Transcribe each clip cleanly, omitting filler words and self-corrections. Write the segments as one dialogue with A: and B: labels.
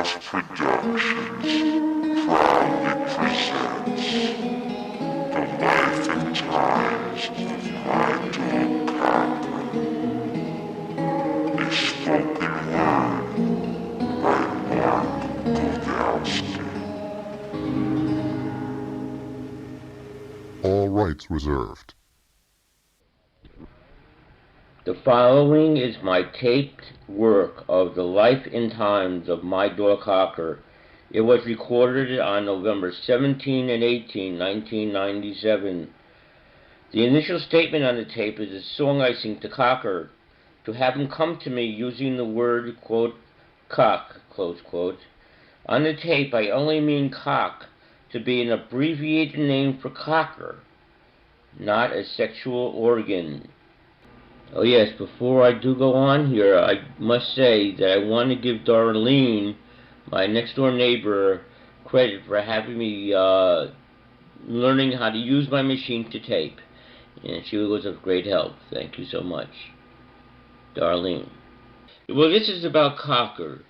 A: Productions proudly presents The Life and Times of My Dog Cocker, a spoken word by Mark Kowalski.
B: All rights reserved.
C: The following is my taped work of the life and times of my dog Cocker. It was recorded on November 17 and 18, 1997. The initial statement on the tape is a song I sing to Cocker, to have him come to me using the word, quote, cock, close quote. On the tape, I only mean cock to be an abbreviated name for Cocker, not a sexual organ. Oh yes, before I do go on here, I must say that I want to give Darlene, my next-door neighbor, credit for having me learning how to use my machine to tape. And she was of great help. Thank you so much, Darlene. Well, this is about Cocker.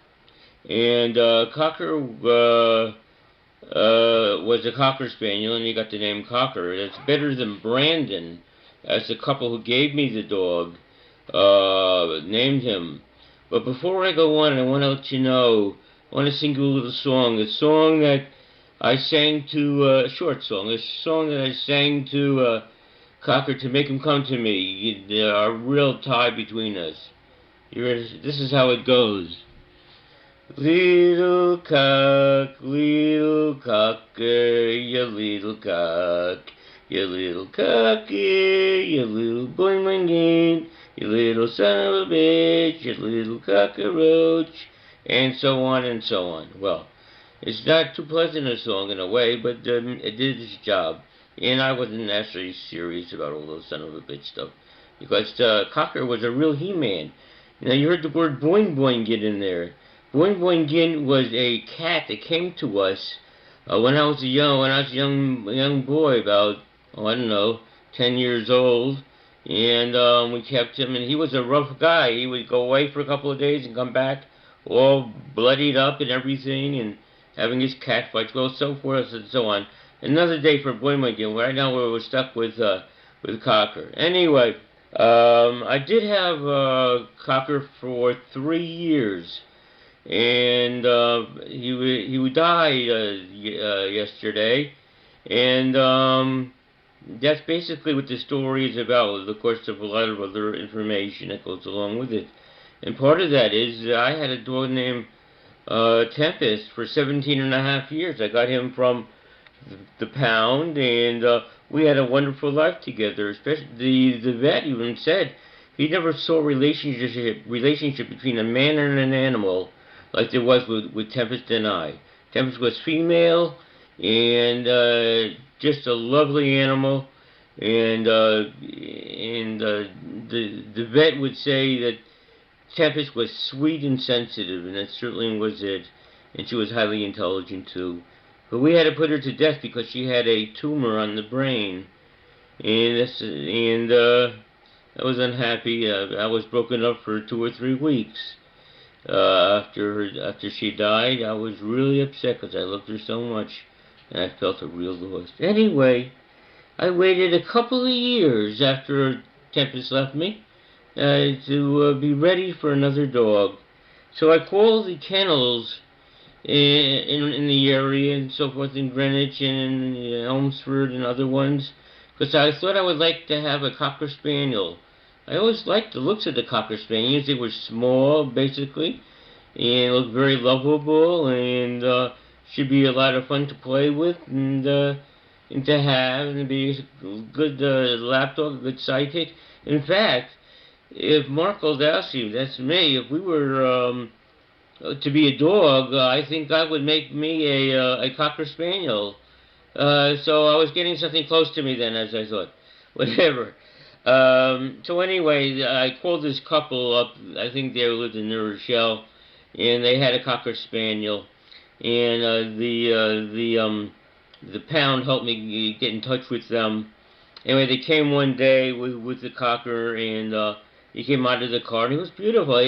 C: And Cocker was a Cocker Spaniel, and he got the name Cocker. It's better than Brandon, as the couple who gave me the dog named him. But before I go on, I want to let you know, I want to sing you a little song. A song that I sang to, a short song, a song that I sang to Cocker to make him come to me. A real tie between us. This is how it goes. Little cocker, you little cock. You little cocky, you little boing-boing-in, you little son of a bitch, you little cockroach, and so on and so on. Well, it's not too pleasant a song in a way, but it did its job. And I wasn't actually serious about all those son of a bitch stuff, because Cocker was a real He-Man. Now, you heard the word boing-boing-in in there. Boing-boing-in was a cat that came to us when I was a young boy, about, I don't know, 10 years old, and we kept him, and he was a rough guy. He would go away for a couple of days and come back all bloodied up and everything, and having his cat fights, well, so forth and so on. Another day for Boing-Boing-in. Right now we're stuck with Cocker. Anyway, I did have Cocker for 3 years. And he would die yesterday, and that's basically what the story is about. Of course, there's a lot of other information that goes along with it, and part of that is I had a dog named Tempest for 17 and a half years. I got him from the pound, and we had a wonderful life together. Especially the vet even said he never saw relationship between a man and an animal like there was with Tempest and I. Tempest was female, and just a lovely animal, and the vet would say that Tempest was sweet and sensitive, and that certainly was it, and she was highly intelligent too. But we had to put her to death because she had a tumor on the brain, and I was unhappy. I was broken up for 2 or 3 weeks. After she died, I was really upset because I loved her so much, and I felt a real loss. Anyway, I waited a couple of years after Tempest left me to be ready for another dog. So I called the kennels in the area and so forth, in Greenwich and in Elmsford and other ones, because I thought I would like to have a Cocker Spaniel. I always liked the looks of the Cocker Spaniels. They were small, basically, and looked very lovable, and should be a lot of fun to play with and to have, and be a good lapdog, a good sidekick. In fact, if Mark Goldowski, that's me, if we were to be a dog, I think God would make me a Cocker Spaniel. So I was getting something close to me then, as I thought. Whatever. So anyway, I called this couple up. I think they lived in New Rochelle, and they had a Cocker Spaniel, and the pound helped me get in touch with them. Anyway, they came one day with the Cocker, and He came out of the car and he was beautiful.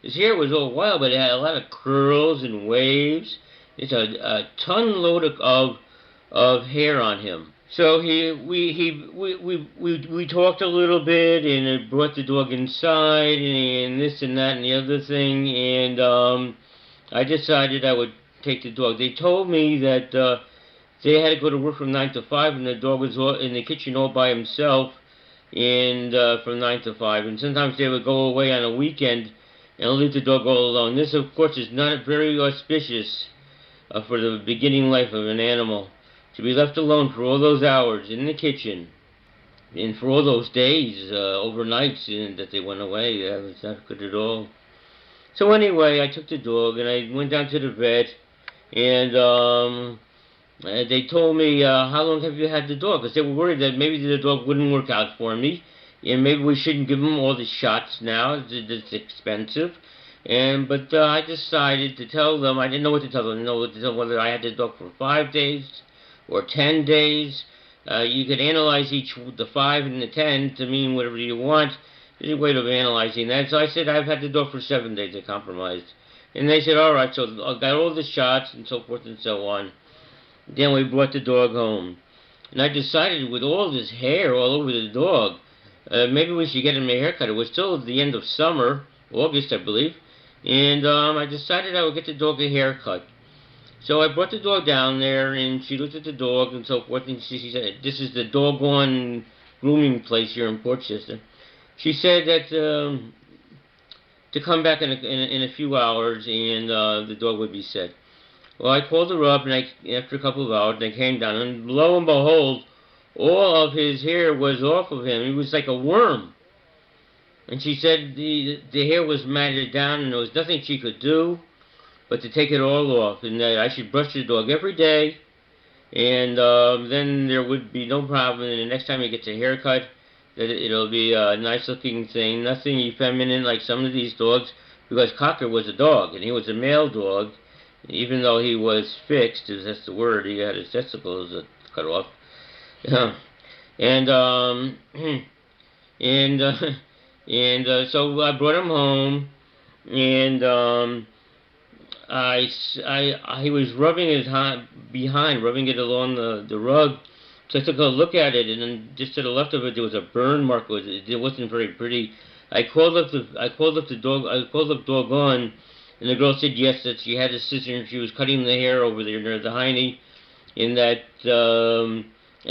C: His hair was all wild, but it had a lot of curls and waves. It's a ton load of hair on him. So we talked a little bit, and I brought the dog inside, and this and that and the other thing, and I decided I would take the dog. They told me that they had to go to work from 9 to 5, and the dog was in the kitchen all by himself, and from 9 to 5. And sometimes they would go away on a weekend and leave the dog all alone. This, of course, is not very auspicious for the beginning life of an animal. To be left alone for all those hours in the kitchen, and for all those days, overnights, that they went away, that was not good at all. So anyway, I took the dog, and I went down to the vet, and they told me, how long have you had the dog? Because they were worried that maybe the dog wouldn't work out for me, and maybe we shouldn't give him all the shots now. It's expensive. But I decided to tell them. I didn't know what to tell them. I didn't know what to tell them, whether I had the dog for 5 days or 10 days. You could analyze the 5 and the 10 to mean whatever you want. There's a way of analyzing that. So I said I've had the dog for 7 days. I compromised. And they said, all right. So I got all the shots and so forth and so on. Then we brought the dog home. And I decided, with all this hair all over the dog, maybe we should get him a haircut. It was still at the end of summer, August, I believe. And I decided I would get the dog a haircut. So I brought the dog down there, and she looked at the dog and so forth, and she said, this is the doggone grooming place here in Portchester. She said that to come back in a few hours, and the dog would be set. Well, I called her up, and after a couple of hours, I came down, and lo and behold, all of his hair was off of him. He was like a worm. And she said the hair was matted down, and there was nothing she could do but to take it all off, and that I should brush the dog every day, and then there would be no problem, and the next time he gets a haircut, that it'll be a nice-looking thing, nothing effeminate like some of these dogs, because Cocker was a dog, and he was a male dog, even though he was fixed, if that's the word. He had his testicles cut off. So I brought him home, and he was rubbing his behind, rubbing it along the rug. So I took a look at it, and then just to the left of it, there was a burn mark. It wasn't very pretty. I called up Doggone, and the girl said yes, that she had a scissor and she was cutting the hair over there near the hiney, and that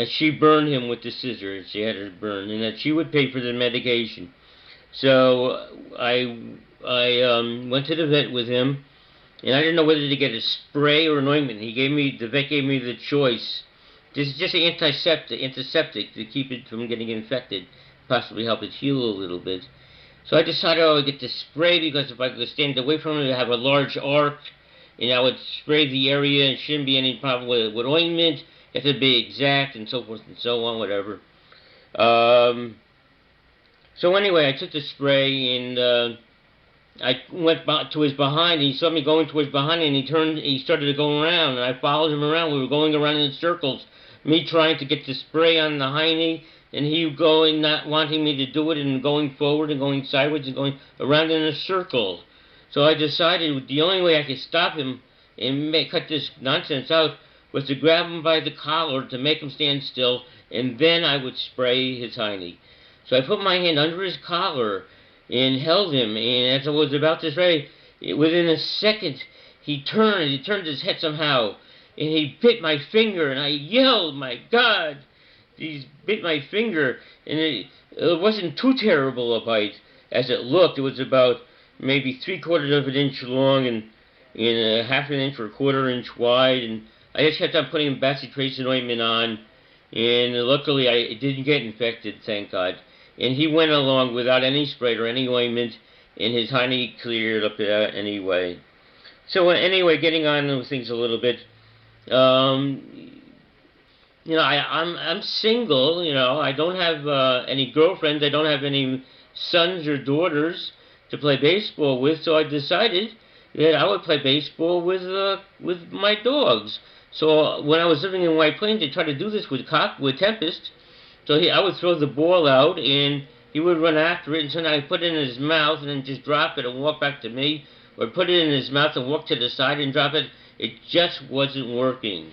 C: she burned him with the scissor. She had her burned, and that she would pay for the medication. So I went to the vet with him, and I didn't know whether to get a spray or an ointment. The vet gave me the choice. This is just an antiseptic to keep it from getting infected, possibly help it heal a little bit. So I decided I would get the spray, because if I could stand away from it, I have a large arc, and I would spray the area, and shouldn't be any problem with ointment. It had to be exact, and so forth and so on, whatever. So anyway, I took the spray, and I went to his behind, and he saw me going to his behind, and he started to go around, and I followed him around. We were going around in circles, me trying to get the spray on the hiney, and he going, not wanting me to do it, and going forward and going sideways and going around in a circle. So I decided the only way I could stop him and cut this nonsense out was to grab him by the collar to make him stand still, and then I would spray his hiney. So I put my hand under his collar and held him, and as I was about to spray, within a second, he turned his head somehow, and he bit my finger, and I yelled, my God! He bit my finger, and it wasn't too terrible a bite as it looked. It was about maybe 3/4 of an inch long and a half an inch or 1/4 inch wide, and I just kept on putting bacitracin ointment on, and luckily it didn't get infected, thank God. And he went along without any spray or any ointment, and his hiney cleared up anyway. So anyway, getting on with things a little bit, you know, I'm single. You know, I don't have any girlfriends. I don't have any sons or daughters to play baseball with. So I decided that I would play baseball with my dogs. So when I was living in White Plains, they tried to do this with Tempest. So I would throw the ball out, and he would run after it, and sometimes I'd put it in his mouth and then just drop it and walk back to me, or put it in his mouth and walk to the side and drop it. It just wasn't working.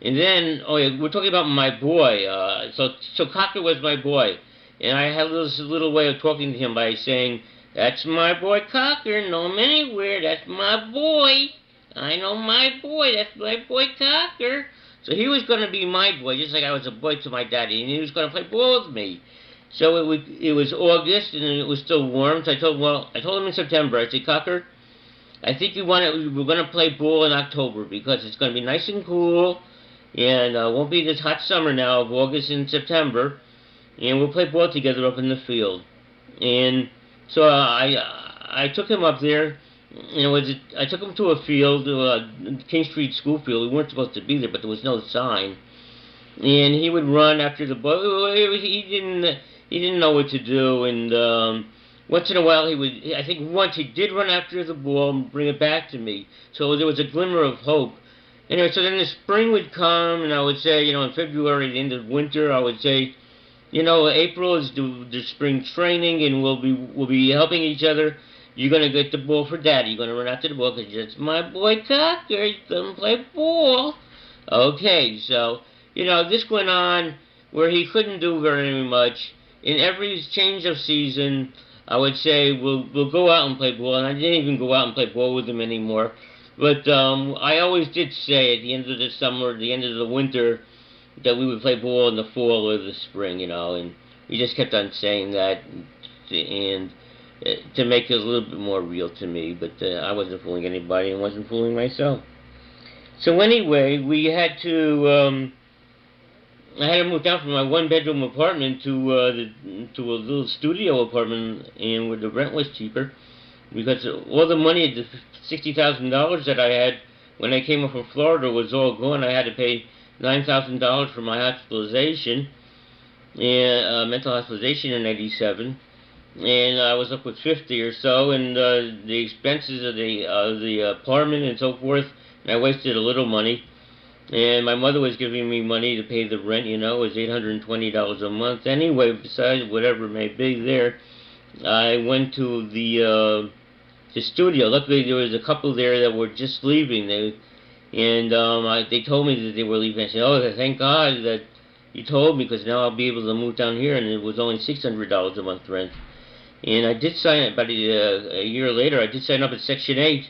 C: And then, oh yeah, we're talking about my boy. So Cocker was my boy, and I had this little way of talking to him by saying, "That's my boy Cocker. Know him anywhere. That's my boy. I know my boy. That's my boy Cocker." So he was going to be my boy, just like I was a boy to my daddy, and he was going to play ball with me. So it was August, and it was still warm. So I told him in September. I said, "Cocker, I think we're going to play ball in October because it's going to be nice and cool, and won't be this hot summer now of August and September, and we'll play ball together up in the field." And so I took him up there. I took him to a field, King Street School field. We weren't supposed to be there, but there was no sign. And he would run after the ball. He didn't know what to do, and once in a while I think once he did run after the ball and bring it back to me. So there was a glimmer of hope. Anyway, so then the spring would come, and I would say, in February, the end of winter, I would say, April is the spring training, and we'll be helping each other. You're going to get the ball for Daddy. You're going to run after the ball because it's my boy Cocker. He's going to play ball. Okay, so, this went on where he couldn't do very much. In every change of season, I would say, we'll go out and play ball. And I didn't even go out and play ball with him anymore. But I always did say at the end of the summer, at the end of the winter, that we would play ball in the fall or the spring, and we just kept on saying that, and to make it a little bit more real to me, but I wasn't fooling anybody and wasn't fooling myself. So anyway, I had to move down from my one-bedroom apartment to a little studio apartment, and where the rent was cheaper, because all the money, the $60,000 that I had when I came up from Florida was all gone. I had to pay $9,000 for my hospitalization, and mental hospitalization in '87. And I was up with 50 or so, and the expenses of the apartment and so forth, and I wasted a little money. And my mother was giving me money to pay the rent, it was $820 a month. Anyway, besides whatever it may be there, I went to the studio. Luckily, there was a couple there that were just leaving. They told me that they were leaving. I said, "Oh, thank God that you told me, because now I'll be able to move down here," and it was only $600 a month rent. And I did sign, about a year later, I did sign up at Section 8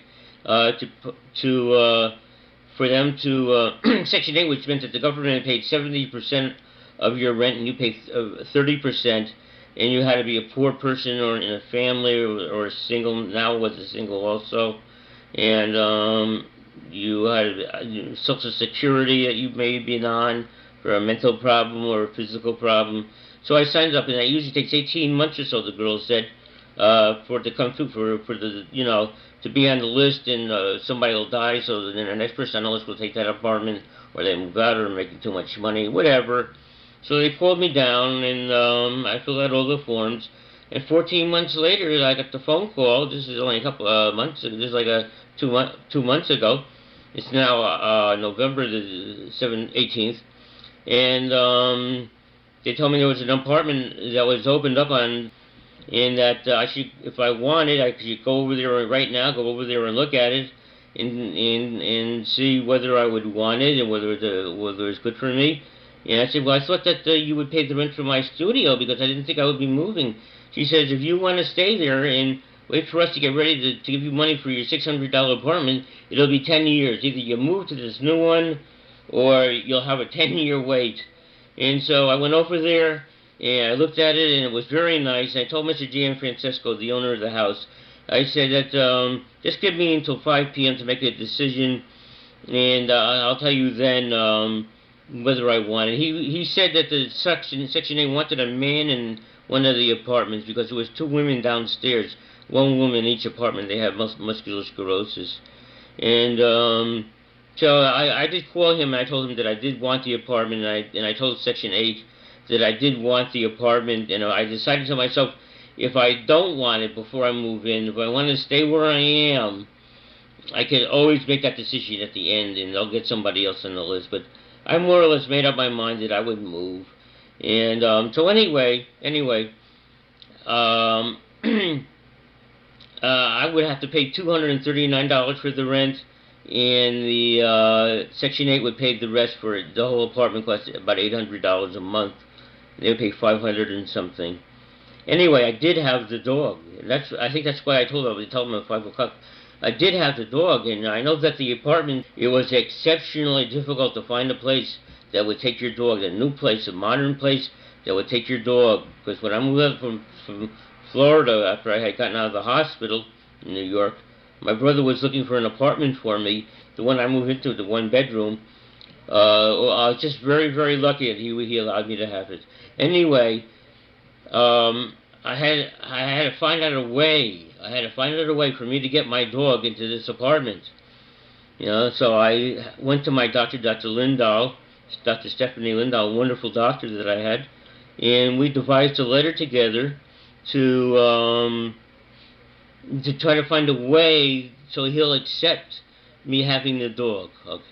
C: for them to, Section 8, which meant that the government paid 70% of your rent and you paid 30%, and you had to be a poor person or in a family or a single, now it was a single also, and you had Social Security that you may be on for a mental problem or a physical problem. So I signed up, and it usually takes 18 months or so, the girl said, for it to come through, for the, to be on the list, and somebody will die, so then the next person on the list will take that apartment, or they move out, or making too much money, whatever. So they called me down, and I filled out all the forms, and 14 months later, I got the phone call. This is only a couple months, this is like 2 months ago. It's now November the 18th, and they told me there was an apartment that was opened up on, and that I should, if I wanted, I could go over there right now, go over there and look at it, and see whether I would want it and whether it's good for me. And I said, "Well, I thought that you would pay the rent for my studio because I didn't think I would be moving." She says, "If you want to stay there and wait for us to get ready to give you money for your $600 apartment, it'll be 10 years. Either you move to this new one, or you'll have a 10-year wait." And so I went over there, and I looked at it, and it was very nice. I told Mr. Gianfrancesco, the owner of the house, I said that just give me until 5 p.m. to make a decision, and I'll tell you then whether I want it. He said that the Section 8 wanted a man in one of the apartments because there was 2 women downstairs, 1 woman in each apartment. They have muscular sclerosis. And so I did call him, and I told him that I did want the apartment, and I told Section 8 that I did want the apartment, and I decided to myself, if I don't want it before I move in, if I want to stay where I am, I can always make that decision at the end, and I'll get somebody else on the list. But I more or less made up my mind that I would move. And so anyway, I would have to pay $239 for the rent, and the Section 8 would pay the rest for it. The whole apartment cost about $800 a month. They would pay $500 and something. Anyway, I did have the dog. I think that's why I told them. I told them at 5 o'clock. I did have the dog, and I know that the apartment, it was exceptionally difficult to find a place that would take your dog, a new place, a modern place that would take your dog. Because when I moved from Florida after I had gotten out of the hospital in New York, my brother was looking for an apartment for me. The one I moved into, the one bedroom. I was just very, very lucky that he allowed me to have it. Anyway, I had to find out a way. I had to find out a way for me to get my dog into this apartment. You know, so I went to my doctor, Dr. Lindahl, Dr. Stephanie Lindahl, a wonderful doctor that I had, and we devised a letter together to try to find a way so he'll accept me having the dog. Okay.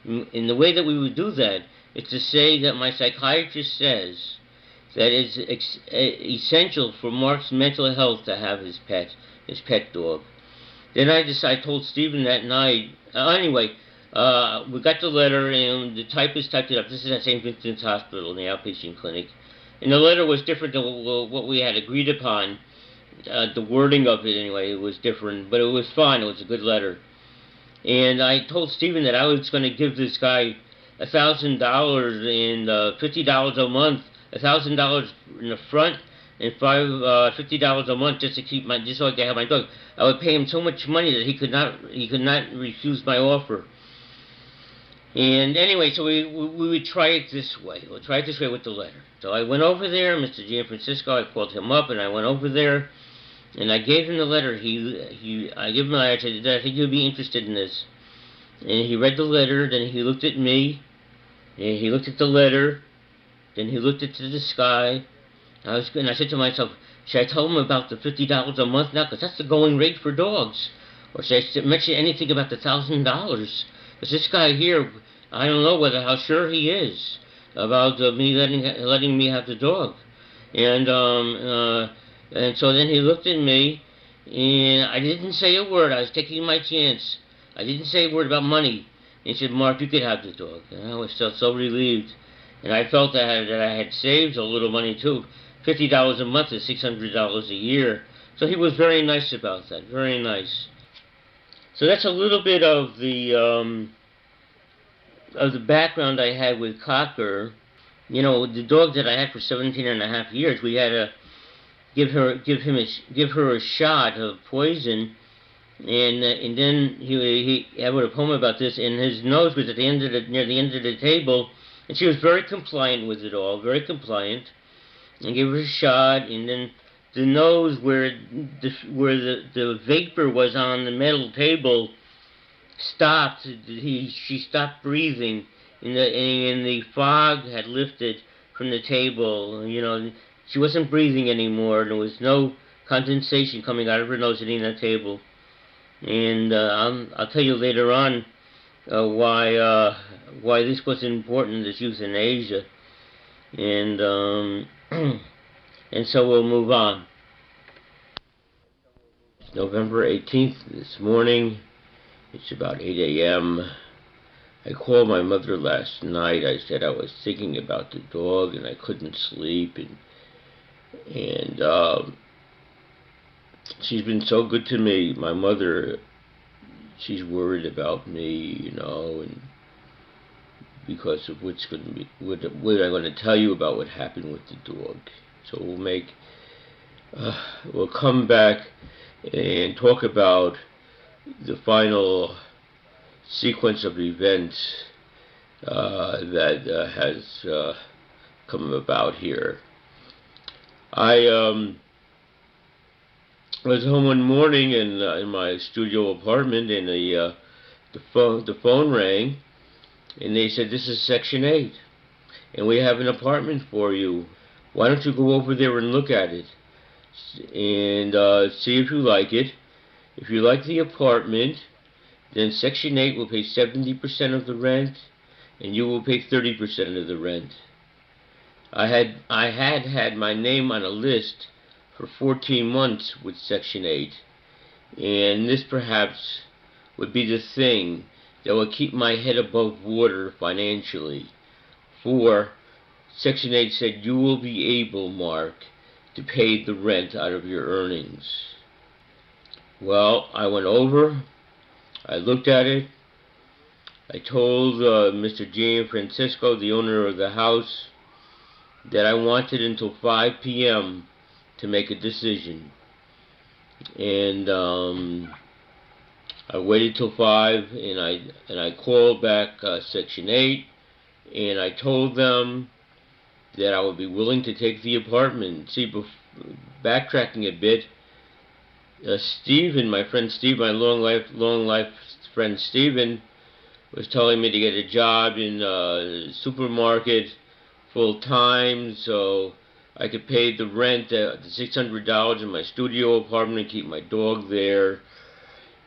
C: And the way that we would do that is to say that my psychiatrist says that it's essential for Mark's mental health to have his pet dog. Then I told Stephen that night. Anyway, we got the letter, and the typist typed it up. This is at St. Vincent's Hospital in the outpatient clinic. And the letter was different than what we had agreed upon. The wording of it, anyway, it was different, but it was fine. It was a good letter. And I told Stephen that I was going to give this guy $1,000 and $50 a month, $1,000 in the front, and $50 a month just so I could have my dog. I would pay him so much money that he could not refuse my offer. And anyway, so we would try it this way. We'll try it this way with the letter. So I went over there, Mr. Gianfrancisco. I called him up, and I went over there, and I gave him the letter. I gave him the letter. I said, I think you'll be interested in this. And he read the letter. Then he looked at me. And he looked at the letter. Then he looked into the sky. And I said to myself, should I tell him about the $50 a month now? Because that's the going rate for dogs. Or should I mention anything about the $1,000? Because this guy here, I don't know how sure he is about me letting me have the dog. And so then he looked at me, and I didn't say a word. I was taking my chance. I didn't say a word about money. And he said, Mark, you could have the dog. And I was so relieved. And I felt that I had saved a little money too. $50 a month is $600 a year. So he was very nice about that. Very nice. So that's a little bit of the background I had with Cocker. You know, the dog that I had for 17.5 years, we had to give her a shot of poison, and then I wrote a poem about this. And his nose was at the near the end of the table, and she was very compliant with it all, very compliant, and gave her a shot, and then the nose where the vapor was on the metal table stopped. She stopped breathing, and the fog had lifted from the table. You know, she wasn't breathing anymore. There was no condensation coming out of her nose hitting that table. And I'll tell you later on why this was important, this euthanasia. And and so we'll move on. It's November 18th this morning. It's about 8 a.m. I called my mother last night. I said I was thinking about the dog and I couldn't sleep, and she's been so good to me. My mother, she's worried about me, you know, and because of what I'm going to tell you about what happened with the dog. So we'll come back and talk about the final sequence of events that has come about here. I was home one morning in my studio apartment, and the phone rang, and they said, "This is Section 8, and we have an apartment for you. Why don't you go over there and look at it and see if you like it? If you like the apartment, then Section 8 will pay 70% of the rent, and you will pay 30% of the rent." I had my name on a list for 14 months with Section 8. And this perhaps would be the thing that would keep my head above water financially. For Section 8 said you will be able, Mark, to pay the rent out of your earnings. Well, I went over, I looked at it, I told Mr. Gianfrancesco, the owner of the house, that I wanted until 5 p.m. to make a decision. And I waited till 5, and I called back Section 8, and I told them that I would be willing to take the apartment. See, backtracking a bit, Stephen, my friend Steve, my long life friend Stephen, was telling me to get a job in a supermarket full time so I could pay the rent, the $600 in my studio apartment and keep my dog there.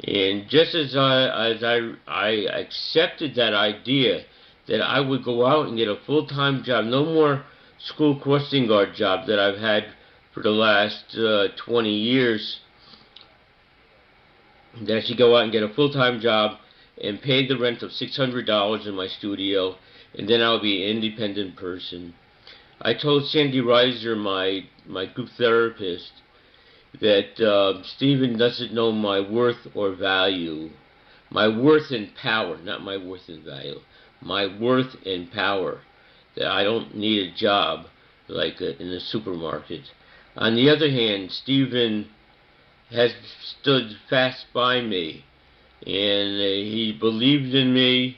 C: And just as I accepted that idea that I would go out and get a full-time job, no more school crossing guard job that I've had for the last 20 years, that I should go out and get a full-time job and pay the rent of $600 in my studio, and then I'll be an independent person. I told Sandy Reiser, my group therapist, that Stephen doesn't know my worth or value. My worth and power, not my worth and value. My worth and power. That I don't need a job like in a supermarket. On the other hand, Stephen has stood fast by me, and he believed in me,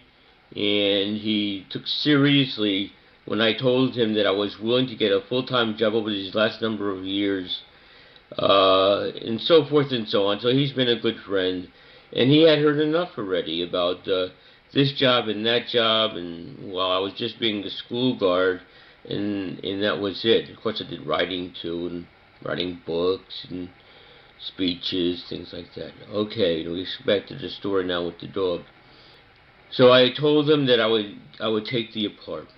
C: and he took seriously when I told him that I was willing to get a full-time job over these last number of years, and so forth and so on. So he's been a good friend, and he had heard enough already about this job and that job, and well, I was just being the school guard, and that was it. Of course, I did writing too, and writing books and speeches, things like that. Okay, we get back to the story now with the dog. So I told them that I would take the apartment.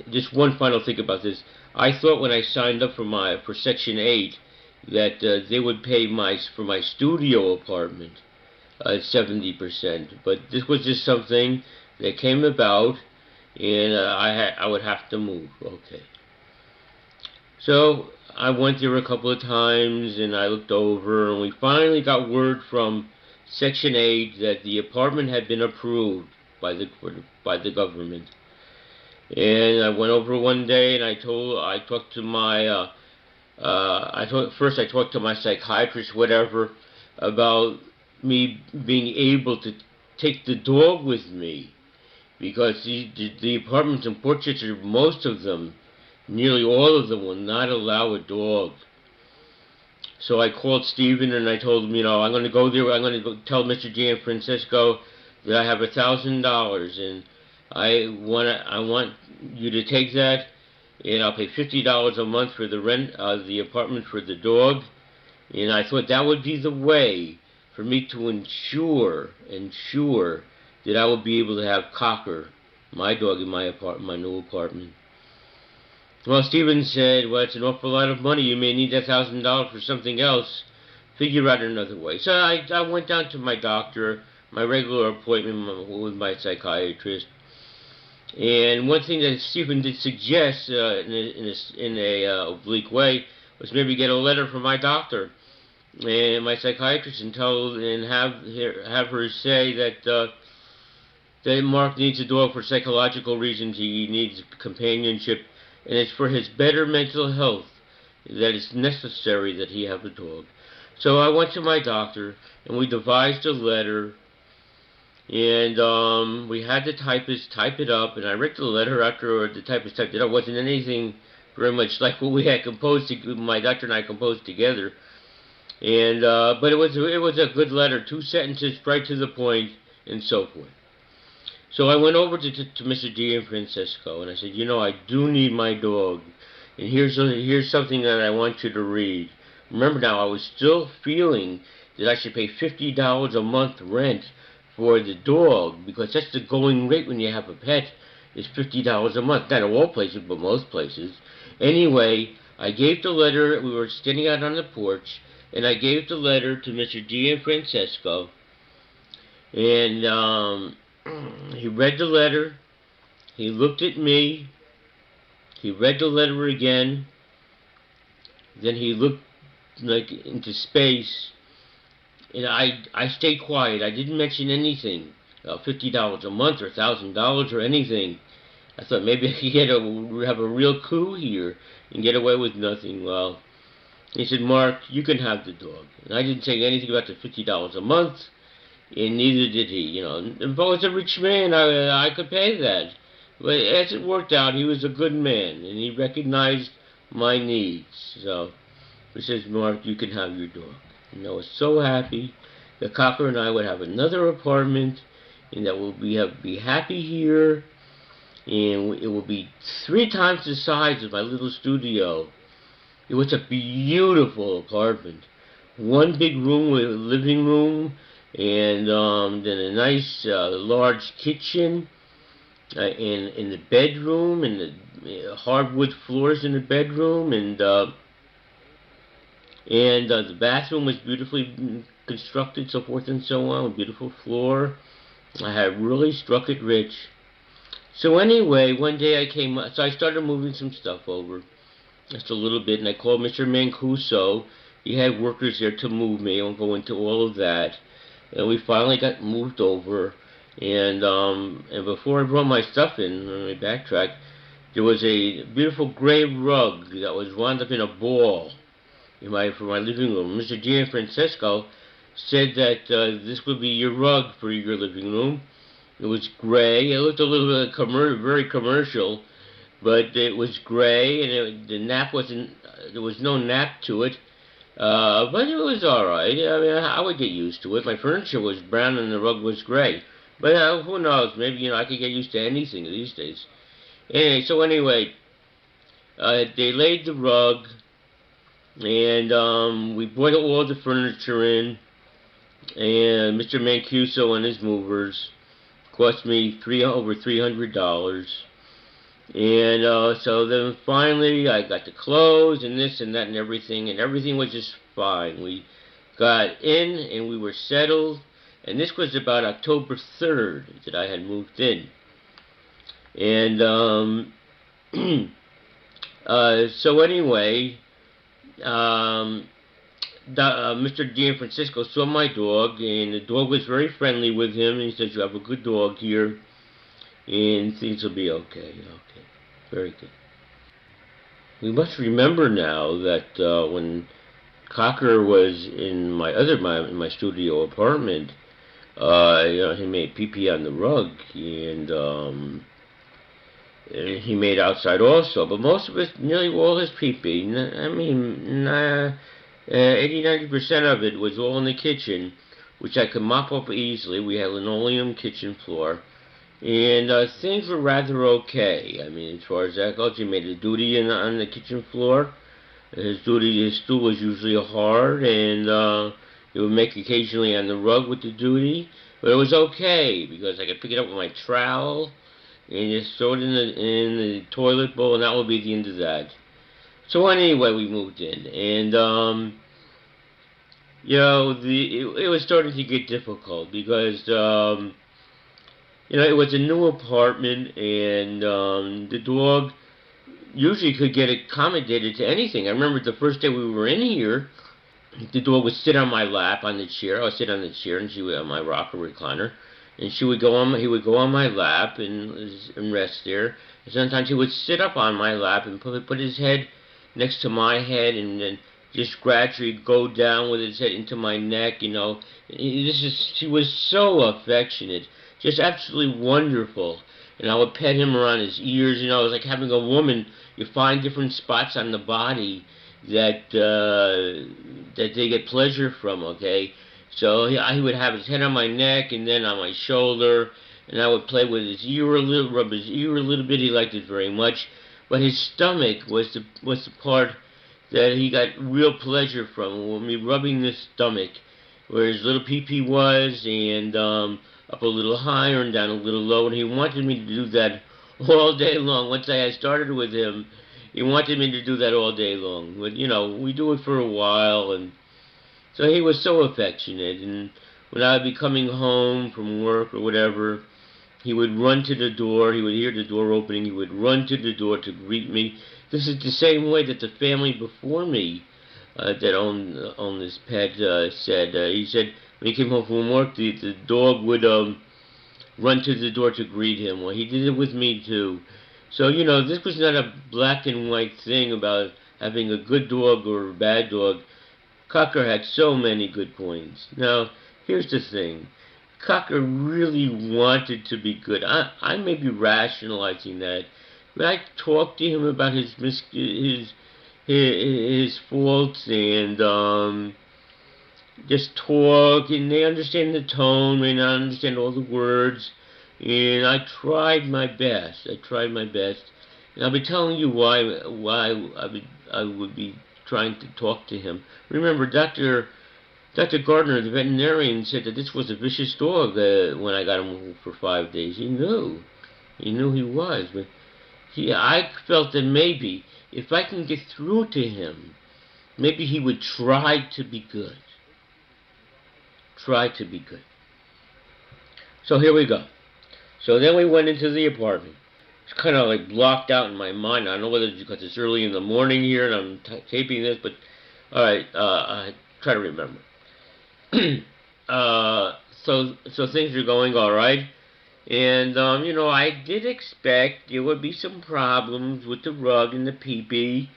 C: Just one final thing about this. I thought when I signed up for Section 8 that they would pay for my studio apartment 70%, but this was just something that came about, and I would have to move. Okay. So I went there a couple of times, and I looked over, and we finally got word from Section 8 that the apartment had been approved by the government. And I went over one day, and I talked to my psychiatrist, whatever, about me being able to take the dog with me, because the apartments in Portchester, most of them, nearly all of them, will not allow a dog. So I called Stephen and I told him, I'm going to go there. I'm going to go tell Mr. Gianfrancesco that I have $1,000, and I want you to take that, and I'll pay $50 a month for the rent of the apartment for the dog. And I thought that would be the way for me to ensure that I would be able to have Cocker, my dog, in my new apartment. Well, Stephen said, well, it's an awful lot of money. You may need that $1,000 for something else. Figure out another way. So I went down to my doctor, my regular appointment with my psychiatrist. And one thing that Stephen did suggest in a oblique way was maybe get a letter from my doctor and my psychiatrist and have her say that Mark needs a dog for psychological reasons. He needs companionship, and it's for his better mental health that it's necessary that he have a dog. So I went to my doctor, and we devised a letter, and we had the typist type it up, and I read the letter after the typist typed it up. It wasn't anything very much like what we had my doctor and I composed together, and but it was a good letter, 2 sentences, right to the point, and so forth. So I went over to Mr. Gianfrancesco, and I said, I do need my dog, and here's something that I want you to read. Remember now, I was still feeling that I should pay $50 a month rent for the dog, because that's the going rate when you have a pet, is $50 a month. Not in all places, but most places. Anyway, I gave the letter, we were standing out on the porch, and I gave the letter to Mr. Gianfrancesco, and he read the letter, he looked at me, he read the letter again, then he looked like into space, and I stayed quiet. I didn't mention anything, $50 a month or $1,000 or anything. I thought maybe I could have a real coup here and get away with nothing. Well, he said, Mark, you can have the dog. And I didn't say anything about the $50 a month, and neither did he. You know, and if I was a rich man, I could pay that. But as it worked out, he was a good man, and he recognized my needs. So he says, Mark, you can have your dog. And I was so happy that Cocker and I would have another apartment, and that we'll be happy here. And it will be 3 times the size of my little studio. It was a beautiful apartment. 1 big room with a living room, and then a nice large kitchen, and in the bedroom, and the hardwood floors in the bedroom, and the bathroom was beautifully constructed, so forth and so on, a beautiful floor. I had really struck it rich. So anyway, one day I started moving some stuff over, just a little bit, and I called Mr. Mancuso. He had workers there to move me. I won't go into all of that. And we finally got moved over, and before I brought my stuff in, let me backtrack, there was a beautiful gray rug that was wound up in a ball for my living room. Mr. Gianfrancesco said that this would be your rug for your living room. It was gray. It looked a little bit very commercial, but it was gray, and the nap wasn't. There was no nap to it, but it was all right. I mean, I would get used to it. My furniture was brown, and the rug was gray. But who knows? Maybe I could get used to anything these days. Anyway, they laid the rug, and we brought all the furniture in, and Mr. Mancuso and his movers cost me over $300, and so then finally I got the clothes and this and that and everything was just fine. We got in and we were settled, and this was about October 3rd that I had moved in, and so anyway, Mr. Gianfrancesco saw my dog, and the dog was very friendly with him, and he said, you have a good dog here, and things will be okay. Okay, very good. We must remember now that when Cocker was in my studio apartment, he made pee-pee on the rug, and he made outside also, but most of it, nearly all his pee-pee, 80–90% of it was all in the kitchen, which I could mop up easily. We had linoleum kitchen floor, and things were rather okay. I mean, as far as that goes, he made a duty on the kitchen floor. His stool was usually hard, and he would make occasionally on the rug with the duty, but it was okay because I could pick it up with my trowel and just throw it in the toilet bowl, and that would be the end of that. So anyway, we moved in, and it was starting to get difficult because it was a new apartment, and the dog usually could get accommodated to anything. I remember the first day we were in here, the dog would sit on my lap on the chair. I would sit on the chair, and she would on my rocker recliner, and he would go on my lap and rest there. And sometimes he would sit up on my lap and put his head next to my head, and then just gradually go down with his head into my neck. She was so affectionate, just absolutely wonderful. And I would pet him around his ears. It was like having a woman. You find different spots on the body that they get pleasure from. Okay, so he would have his head on my neck and then on my shoulder, and I would play with his ear a little, rub his ear a little bit. He liked it very much. But his stomach was the part that he got real pleasure from, when me rubbing the stomach, where his little pee-pee was, and up a little higher and down a little low, and he wanted me to do that all day long. Once I had started with him, He wanted me to do that all day long. But, we do it for a while, and so he was so affectionate. And when I would be coming home from work or whatever, he would run to the door. He would hear the door opening. He would run to the door to greet me. This is the same way that the family before me that owned this pet said. He said when he came home from work, the dog would run to the door to greet him. Well, he did it with me too. So, this was not a black and white thing about having a good dog or a bad dog. Cocker had so many good points. Now, here's the thing. Cocker really wanted to be good. I may be rationalizing that, but I talked to him about his faults and just talk, and they understand the tone, may not understand all the words, and I tried my best. And I'll be telling you why I would be trying to talk to him. Remember, Dr. Gardner, the veterinarian, said that this was a vicious dog when I got him for 5 days. He knew he was, but I felt that maybe if I can get through to him, maybe he would try to be good. So here we go. So then we went into the apartment. It's kind of like blocked out in my mind. I don't know whether it's because it's early in the morning here and I'm taping this, but alright, I try to remember. So things are going alright. And, I did expect there would be some problems with the rug and the pee-pee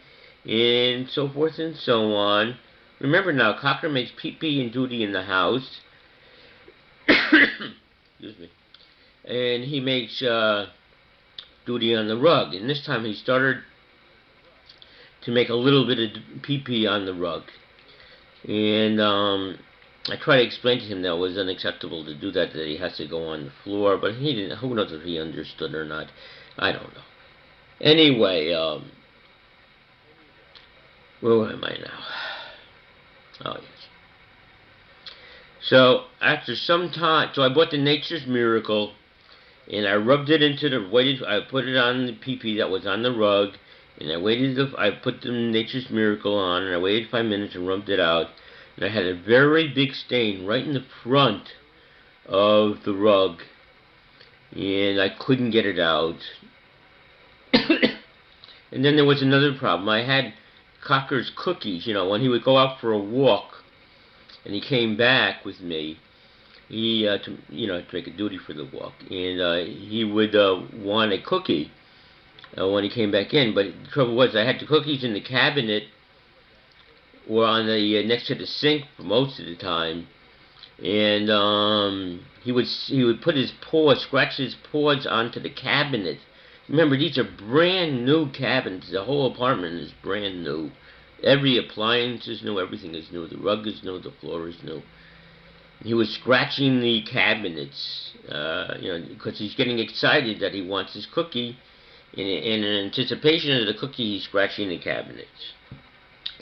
C: and so forth and so on. Remember now, Cocker makes pee-pee and duty in the house. Excuse me. And he makes duty on the rug. And this time he started to make a little bit of pee-pee on the rug. And I tried to explain to him that it was unacceptable to do that he has to go on the floor, but he didn't. Who knows if he understood or not? I don't know. Anyway, where am I now? Oh, yes. So, after some time, I bought the Nature's Miracle, and I rubbed it into I put it on the pee-pee that was on the rug, and I put the Nature's Miracle on, and I waited 5 minutes and rubbed it out. And I had a very big stain right in the front of the rug, and I couldn't get it out. And then there was another problem. I had Cocker's cookies. When he would go out for a walk, and he came back with me, to make a duty for the walk, and he would want a cookie when he came back in. But the trouble was, I had the cookies in the cabinet or on the next to the sink for most of the time, and he would put his paws, scratch his paws onto the cabinet. Remember, these are brand new cabinets. The whole apartment is brand new. Every appliance is new. Everything is new. The rug is new. The floor is new. He was scratching the cabinets, because he's getting excited that he wants his cookie. In anticipation of the cookie, he's scratching the cabinets.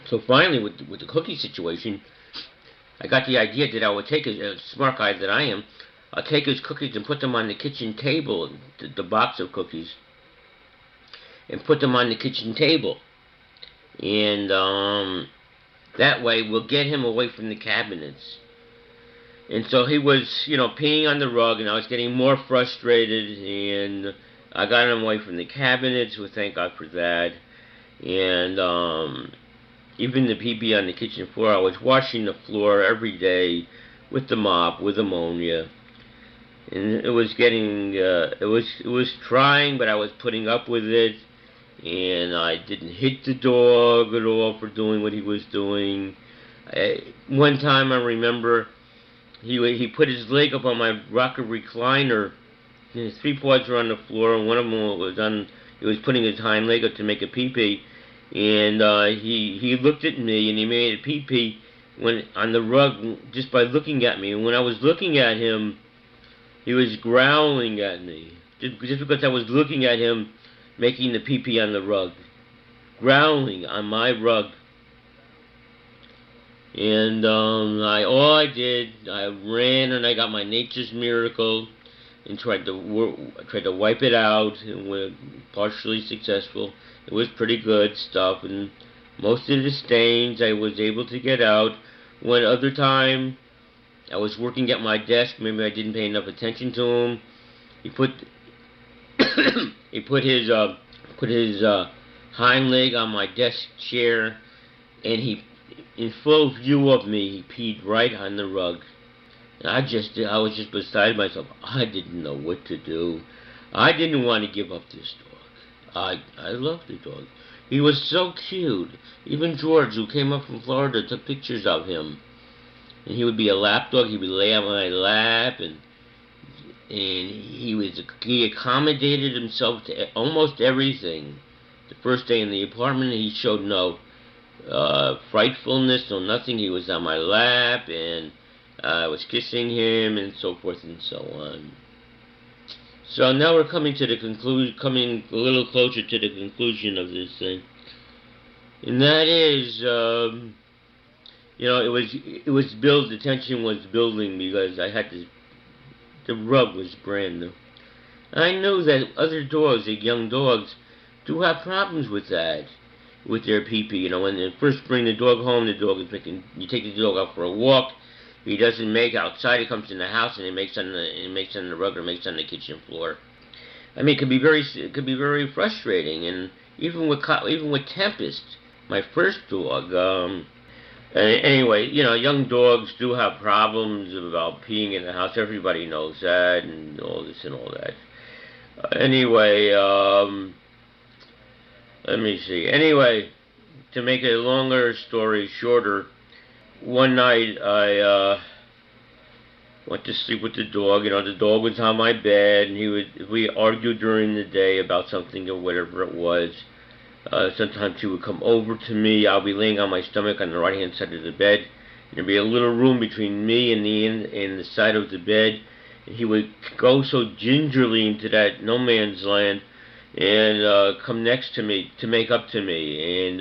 C: So finally, with the cookie situation, I got the idea that I would take a smart guy that I am. I'll take his cookies and put them on the kitchen table, the box of cookies, and put them on the kitchen table. And that way, we'll get him away from the cabinets. And so he was, peeing on the rug, and I was getting more frustrated, and I got him away from the cabinets, so thank God for that. And even the pee-pee on the kitchen floor, I was washing the floor every day with the mop, with ammonia. And it was getting, it was trying, but I was putting up with it. And I didn't hit the dog at all for doing what he was doing. One time I remember, he put his leg up on my rocker recliner. And his 3 paws were on the floor, and one of them he was putting his hind leg up to make a pee-pee. And he looked at me, and he made a pee-pee on the rug just by looking at me. And when I was looking at him, he was growling at me. Just because I was looking at him making the pee-pee on the rug. Growling on my rug. And all I did, I ran and I got my Nature's Miracle. and tried to wipe it out, and were partially successful. It was pretty good stuff, and most of the stains I was able to get out. One other time, I was working at my desk. Maybe I didn't pay enough attention to him. He put he put his hind leg on my desk chair, and he, in full view of me, he peed right on the rug. I was just beside myself. I didn't know what to do. I didn't want to give up this dog. I loved the dog. He was so cute. Even George, who came up from Florida, took pictures of him. And he would be a lap dog. He would lay on my lap, and he accommodated himself to almost everything. The first day in the apartment, he showed no frightfulness, no nothing. He was on my lap, and I was kissing him, and so forth and so on. So now we're coming a little closer to the conclusion of this thing, and that is, the tension was building because the rug was brand new. I knew that other dogs, like young dogs, do have problems with that, with their pee-pee. When they first bring the dog home, you take the dog out for a walk. If he doesn't make outside, he comes in the house and he makes on the rug or makes on the kitchen floor. I mean, it could be very frustrating. And even with Tempest, my first dog. Anyway, young dogs do have problems about peeing in the house. Everybody knows that, and all this and all that. Anyway, let me see. Anyway, to make a longer story shorter, one night I went to sleep with the dog. The dog was on my bed, and we argued during the day about something or whatever it was. Sometimes he would come over to me. I'll be laying on my stomach on the right-hand side of the bed. And there'd be a little room between me and the side of the bed. And he would go so gingerly into that no man's land and come next to me to make up to me. And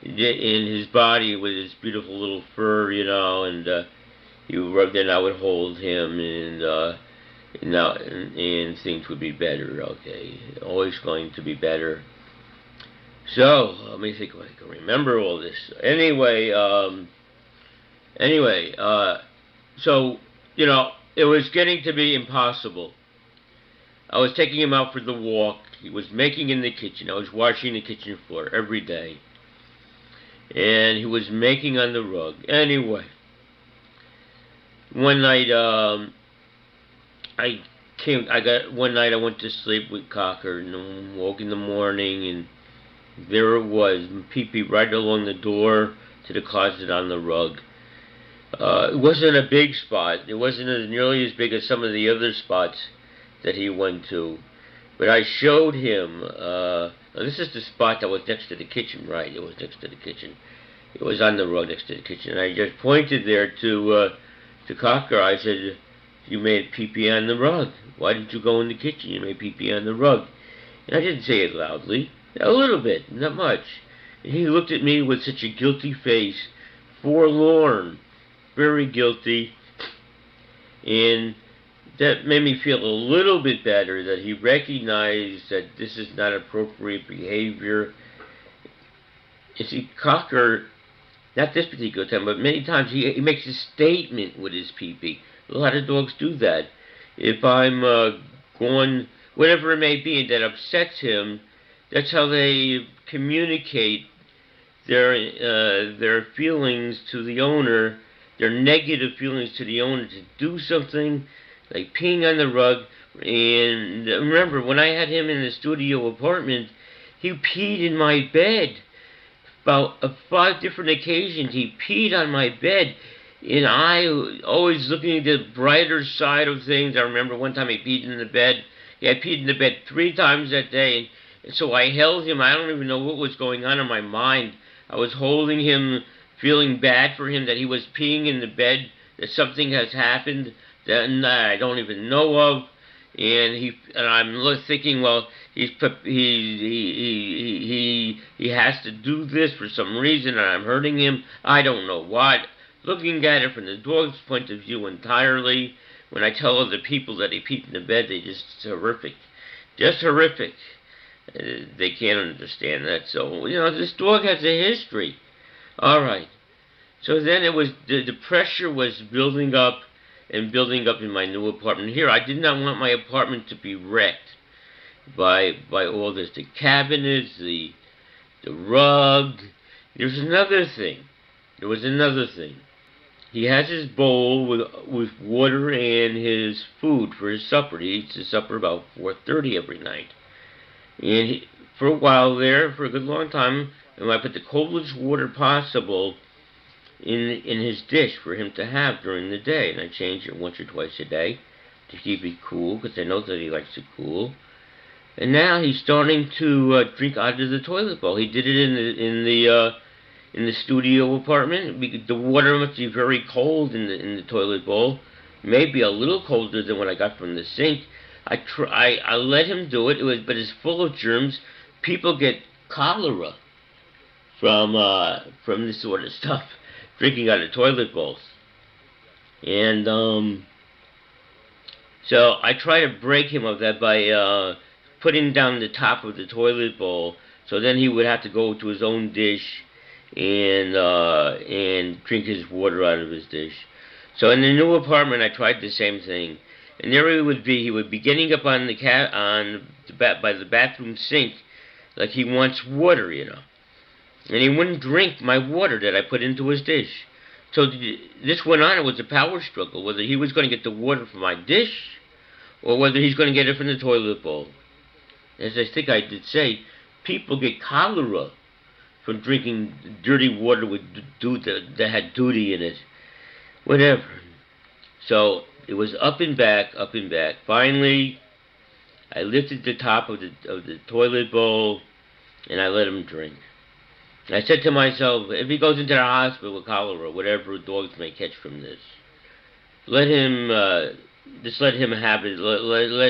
C: in his body with his beautiful little fur, and then I would hold him, and things would be better. Okay, always going to be better. So let me think if I can remember all this. Anyway, so it was getting to be impossible. I was taking him out for the walk. He was making in the kitchen. I was washing the kitchen floor every day. And he was making on the rug. Anyway, one night I went to sleep with Cocker and woke in the morning, and there it was, pee-pee right along the door to the closet on the rug. It wasn't a big spot. It wasn't nearly as big as some of the other spots that he went to. But I showed him, this is the spot that was next to the kitchen, right? It was next to the kitchen. It was on the rug next to the kitchen. And I just pointed there to Cocker. I said, "You made pee-pee on the rug. Why didn't you go in the kitchen? You made pee-pee on the rug." And I didn't say it loudly. A little bit, not much. And he looked at me with such a guilty face, forlorn, very guilty, and that made me feel a little bit better that he recognized that this is not appropriate behavior. You see, Cocker, not this particular time, but many times he makes a statement with his pee-pee. A lot of dogs do that. If I'm going, whatever it may be, that upsets him, that's how they communicate their feelings to the owner, their negative feelings to the owner, to do something like peeing on the rug. And remember, when I had him in the studio apartment, he peed in my bed. About 5 different occasions, he peed on my bed. And I, always looking at the brighter side of things, I remember one time he peed in the bed. I peed in the bed 3 times that day. And so I held him. I don't even know what was going on in my mind. I was holding him, feeling bad for him that he was peeing in the bed, that something has happened that I don't even know of. And I'm thinking, well, he has to do this for some reason, and I'm hurting him. I don't know what. Looking at it from the dog's point of view entirely, When I tell other people that he peed in the bed, they just horrific. Just horrific. They can't understand that. So, this dog has a history. All right. So then it was, the pressure was building up and building up in my new apartment here. I did not want my apartment to be wrecked by all this. The cabinets, the rug. There was another thing. He has his bowl with water and his food for his supper. He eats his supper about 4:30 every night. And for a while there, for a good long time, I put the coldest water possible in his dish for him to have during the day. And I change it once or twice a day to keep it cool, because I know that he likes it cool. And now he's starting to drink out of the toilet bowl. He did it in the studio apartment. The water must be very cold in the toilet bowl, maybe a little colder than what I got from the sink. I let him do it. But it's full of germs. People get cholera from this sort of stuff, drinking out of toilet bowls. And so I try to break him of that by putting down the top of the toilet bowl. So then he would have to go to his own dish and drink his water out of his dish. So in the new apartment, I tried the same thing. And there he would be getting up on by the bathroom sink like he wants water, And he wouldn't drink my water that I put into his dish. So this went on. It was a power struggle, whether he was going to get the water from my dish or whether he's going to get it from the toilet bowl. As I think I did say, people get cholera from drinking dirty water that had duty in it. Whatever. So it was up and back. Finally, I lifted the top of the toilet bowl and I let him drink. I said to myself, if he goes into the hospital with cholera, whatever dogs may catch from this, just let him have it.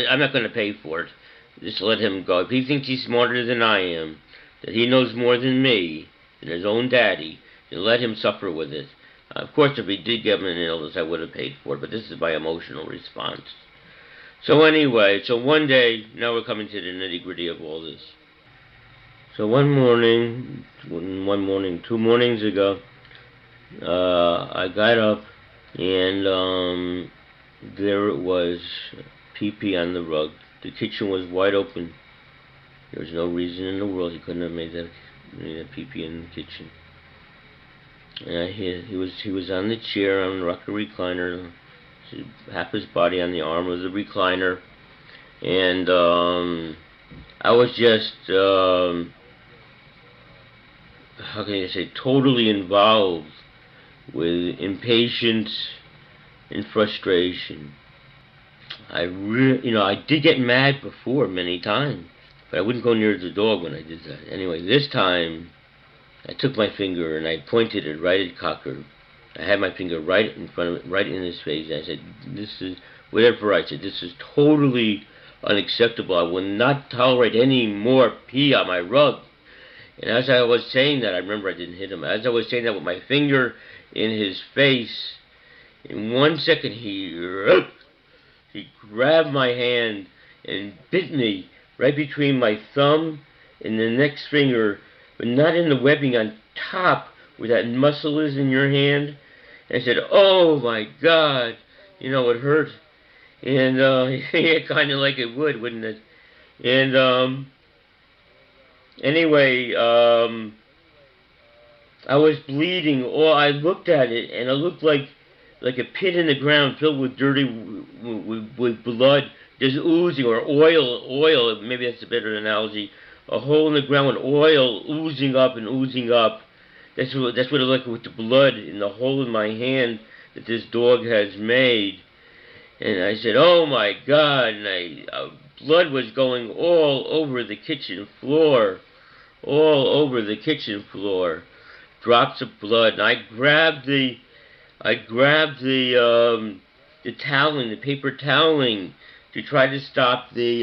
C: I'm not going to pay for it. Just let him go. If he thinks he's smarter than I am, that he knows more than me, than his own daddy, then let him suffer with it. Of course, if he did get him an illness, I would have paid for it, but this is my emotional response. So anyway, one day, now we're coming to the nitty-gritty of all this. So one morning, 2 mornings ago, I got up and there it was, pee-pee on the rug. The kitchen was wide open. There was no reason in the world he couldn't have made that pee-pee in the kitchen. And he was on the chair, on the rocker recliner, half his body on the arm of the recliner, and I was just how can I say, totally involved with impatience and frustration. I did get mad before many times, but I wouldn't go near the dog when I did that. Anyway, this time, I took my finger and I pointed it right at Cocker. I had my finger right in his face, and I said, this is totally unacceptable. I will not tolerate any more pee on my rug. And as I was saying that, I remember I didn't hit him. As I was saying that with my finger in his face, in 1 second he grabbed my hand and bit me right between my thumb and the next finger, but not in the webbing on top where that muscle is in your hand. And I said, oh my God, it hurt. And yeah, kind of like it would, wouldn't it? And anyway, I was bleeding. I looked at it, and it looked like a pit in the ground filled with dirty, with blood, just oozing, or oil, maybe that's a better analogy, a hole in the ground with oil oozing up and oozing up. That's what it looked like, with the blood in the hole in my hand that this dog has made. And I said, oh my God, and blood was going all over the kitchen floor. Drops of blood. And I grabbed the toweling, the paper toweling, to try to stop the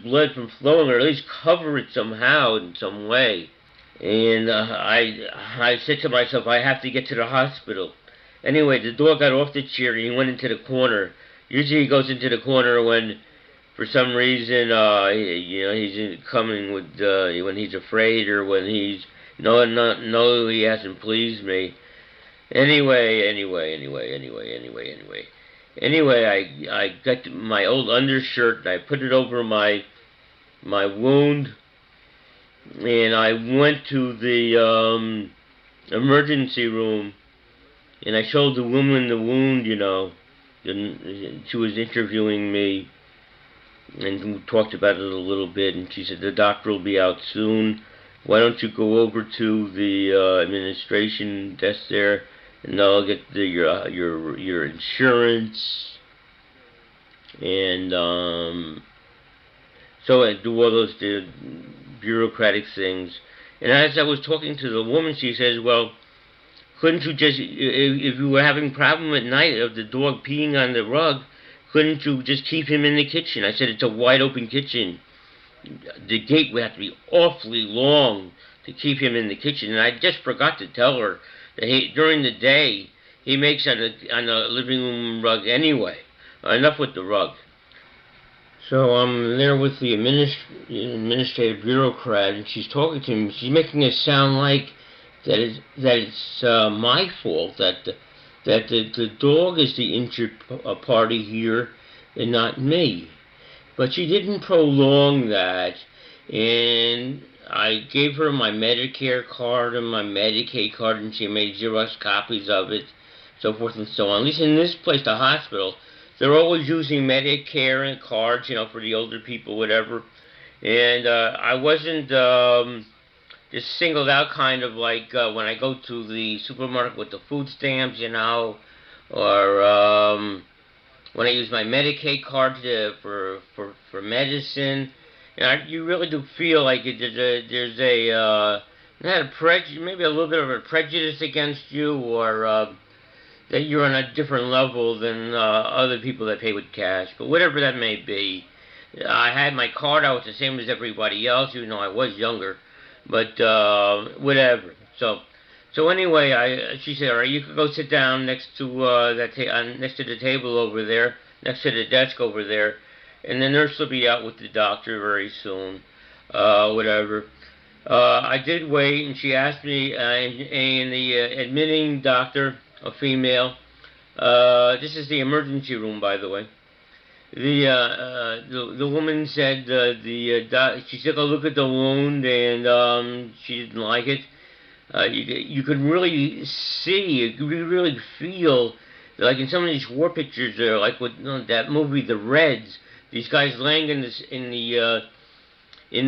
C: blood from flowing, or at least cover it somehow in some way. And I said to myself, I have to get to the hospital. Anyway, the dog got off the chair and he went into the corner. Usually he goes into the corner when, for some reason, he's coming with when he's afraid or when he's no, he hasn't pleased me. Anyway, I got my old undershirt and I put it over my wound, and I went to the emergency room, and I showed the woman the wound, and she was interviewing me, and we talked about it a little bit, and she said, the doctor will be out soon. Why don't you go over to the administration desk there, and they'll get your insurance, and so I do all those bureaucratic things. And as I was talking to the woman, she says, well, couldn't you just, if you were having a problem at night of the dog peeing on the rug, couldn't you just keep him in the kitchen? I said, it's a wide open kitchen. The gate would have to be awfully long to keep him in the kitchen. And I just forgot to tell her that during the day, he makes on the living room rug anyway. Enough with the rug. So I'm there with the administrative bureaucrat, and she's talking to me. She's making it sound like that it's my fault, that the dog is the injured party here and not me. But she didn't prolong that, and I gave her my Medicare card and my Medicaid card, and she made Xerox copies of it, so forth and so on. At least in this place, the hospital, they're always using Medicare and cards, for the older people, whatever. And I wasn't just singled out, kind of like when I go to the supermarket with the food stamps, or when I use my Medicaid card for medicine. You really do feel like there's maybe a little bit of a prejudice against you, or that you're on a different level than other people that pay with cash. But whatever that may be, I had my card out the same as everybody else, even though I was younger. But whatever. So anyway, she said, all right, you could go sit down next to next to the table over there, next to the desk over there, and the nurse will be out with the doctor very soon. Whatever. I did wait, and she asked me, and the admitting doctor, a female, this is the emergency room, by the way. The woman said she took a look at the wound, and she didn't like it. You could really see, you could really feel, like in some of these war pictures, like with that movie, The Reds. These guys laying in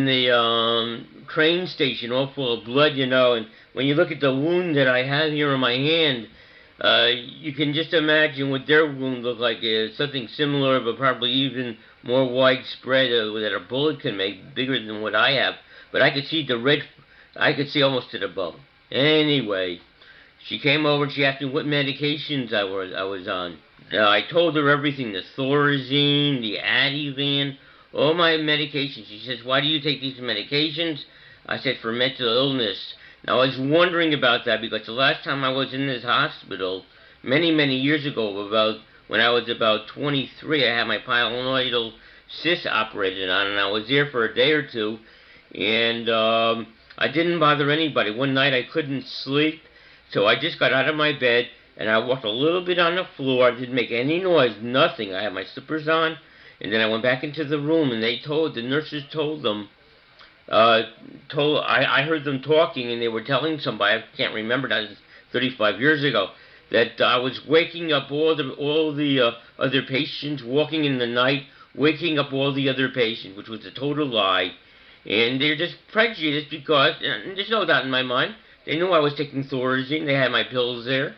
C: the train station, all full of blood, and when you look at the wound that I have here in my hand, you can just imagine what their wound looked like. Something similar, but probably even more widespread that a bullet can make, bigger than what I have. But I could see I could see almost to the bone. Anyway, she came over and she asked me what medications I was on. I told her everything, the Thorazine, the Ativan, all my medications. She says, why do you take these medications? I said, for mental illness. Now, I was wondering about that because the last time I was in this hospital, many, many years ago, when I was about 23, I had my pilonidal cyst operated on, and I was there for a day or two, and I didn't bother anybody. One night I couldn't sleep, so I just got out of my bed, and I walked a little bit on the floor. I didn't make any noise, nothing. I had my slippers on, and then I went back into the room, and the nurses told them, I heard them talking, and they were telling somebody, I can't remember, that was 35 years ago, that I was waking up all the other patients, walking in the night, waking up all the other patients, which was a total lie. And they're just prejudiced because, and there's no doubt in my mind, they knew I was taking Thorazine, they had my pills there,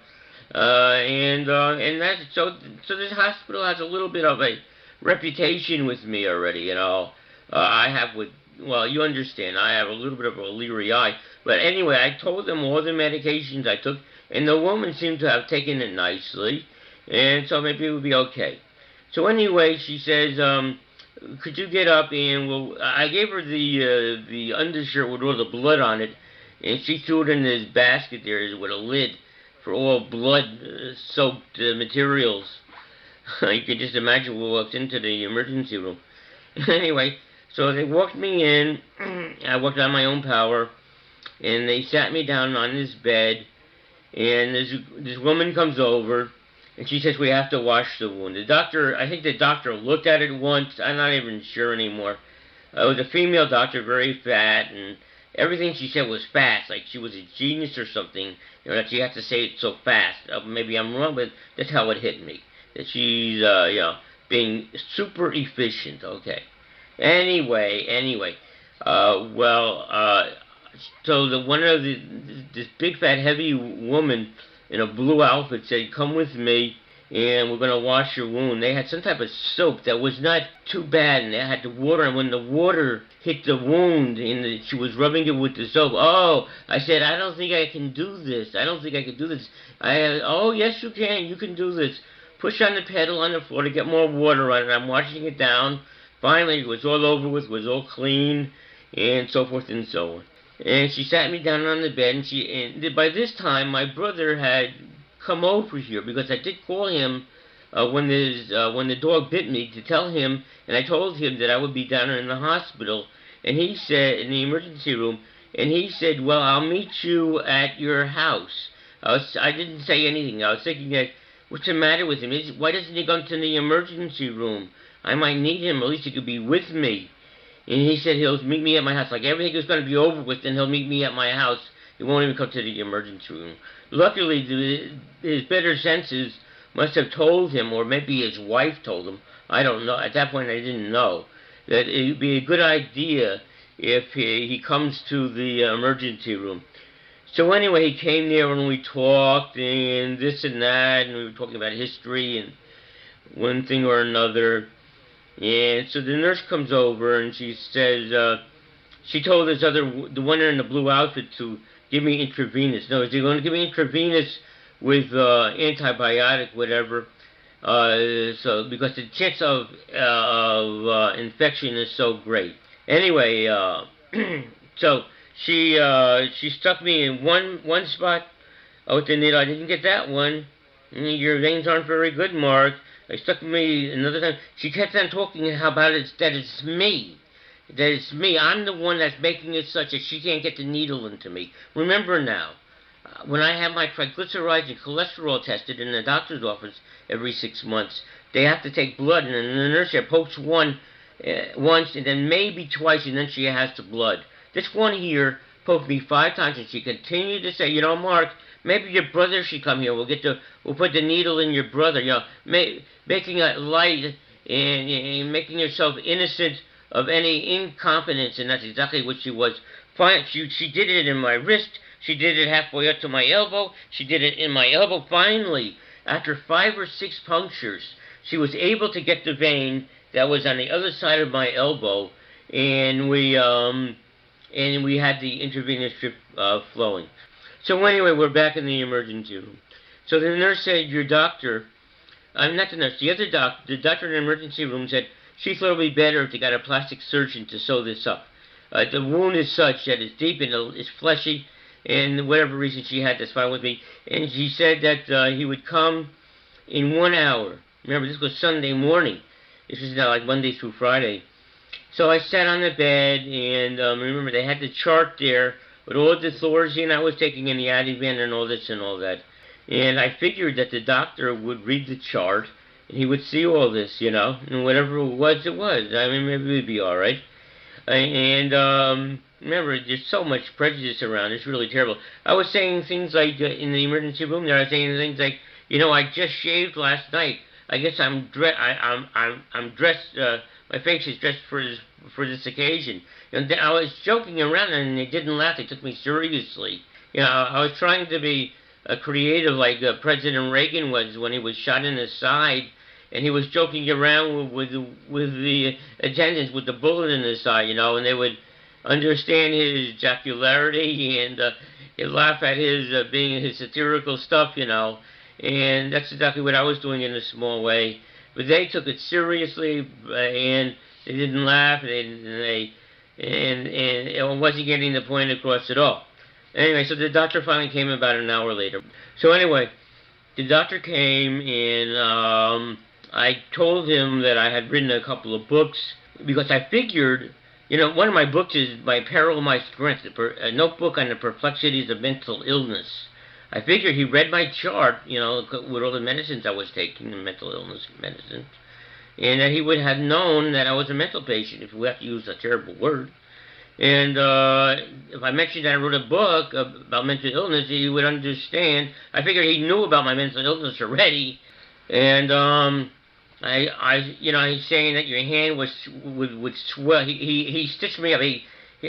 C: and that's, so this hospital has a little bit of a reputation with me already, I have well, you understand, I have a little bit of a leery eye. But anyway, I told them all the medications I took, and the woman seemed to have taken it nicely, and so maybe it would be okay. So anyway, she says, could you get up and I gave her the undershirt with all the blood on it, and she threw it in this basket there with a lid. for all blood-soaked materials. You can just imagine what walked into the emergency room. Anyway, so they walked me in. I walked on my own power, and they sat me down on this bed. And this woman comes over, and she says we have to wash the wound. I think the doctor looked at it once. I'm not even sure anymore. It was a female doctor, very fat, and everything she said was fast, like she was a genius or something. That she had to say it so fast. Maybe I'm wrong, but that's how it hit me. That she's, being super efficient. Okay. Anyway, so this big fat heavy woman in a blue outfit said, "Come with me, and we're gonna wash your wound." They had some type of soap that was not too bad, and they had the water. And when the water hit the wound, and she was rubbing it with the soap. Oh, I said, "I don't think I can do this. I don't think I can do this." Oh, yes, you can. You can do this. Push on the pedal on the floor to get more water on it. I'm washing it down. Finally, it was all over with, it was all clean, and so forth and so on. And she sat me down on the bed, and by this time, my brother had come over here, because I did call him when the dog bit me to tell him, and I told him that I would be down in the hospital, and he said, in the emergency room, and he said, "Well, I'll meet you at your house." I didn't say anything. I was thinking that, what's the matter with him? Why doesn't he go to the emergency room? I might need him. At least he could be with me. And he said he'll meet me at my house. Like everything is going to be over with, then he'll meet me at my house. He won't even come to the emergency room. Luckily, his better senses must have told him, or maybe his wife told him. I don't know. At that point, I didn't know that it would be a good idea if he comes to the emergency room. So anyway, he came there and we talked and this and that, and we were talking about history and one thing or another. And so the nurse comes over and she says, she told the one in the blue outfit to give me intravenous. No, they're going to give me intravenous with antibiotic, whatever. So because the chance of infection is so great. Anyway, so she stuck me in one spot with the needle. I didn't get that one. Your veins aren't very good, Mark. They stuck me another time. She kept on talking about that it's me. That it's me. I'm the one that's making it such that she can't get the needle into me. Remember now, when I have my triglycerides and cholesterol tested in the doctor's office every 6 months, they have to take blood, and the nurse here pokes once, and then maybe twice, and then she has the blood. This one here poked me 5 times, and she continued to say, Mark, maybe your brother should come here. We'll put the needle in your brother. Making it light and making herself innocent of any incompetence, and that's exactly what she was. She did it in my wrist. She did it halfway up to my elbow. She did it in my elbow. Finally, after 5 or 6 punctures, she was able to get the vein that was on the other side of my elbow, and we had the intravenous strip flowing. So anyway, we're back in the emergency room. So the nurse said, your doctor, not the nurse, the other doctor, the doctor in the emergency room said she thought it would be better if they got a plastic surgeon to sew this up. The wound is such that it's deep and it's fleshy, and whatever reason she had, that's fine with me. And she said that he would come in 1 hour. Remember, this was Sunday morning. This was now like Monday through Friday. So I sat on the bed, and remember, they had the chart there with all the Thorazine I was taking and the Ativan and all this and all that. And I figured that the doctor would read the chart, and he would see all this, and whatever it was, it was. I mean, maybe we'd be all right. And remember, there's so much prejudice around. It's really terrible. I was saying things like, in the emergency room there, I was saying things like, I just shaved last night. I guess I'm dressed, my face is dressed for this occasion. And I was joking around, and they didn't laugh. They took me seriously. I was trying to be creative like President Reagan was when he was shot in the side, and he was joking around with the attendants with the bullet in his side, and they would understand his jocularity and he'd laugh at his being his satirical stuff, and that's exactly what I was doing in a small way. But they took it seriously, and they didn't laugh, and it wasn't getting the point across at all. Anyway, so the doctor finally came about an hour later. So anyway, the doctor came and I told him that I had written a couple of books because I figured, one of my books is My Peril, My Strength, a notebook on the perplexities of mental illness. I figured he read my chart, with all the medicines I was taking, the mental illness medicine, and that he would have known that I was a mental patient, if we have to use a terrible word. And if I mentioned that I wrote a book about mental illness, he would understand. I figured he knew about my mental illness already. And he's saying that your hand would swell. He stitched me up.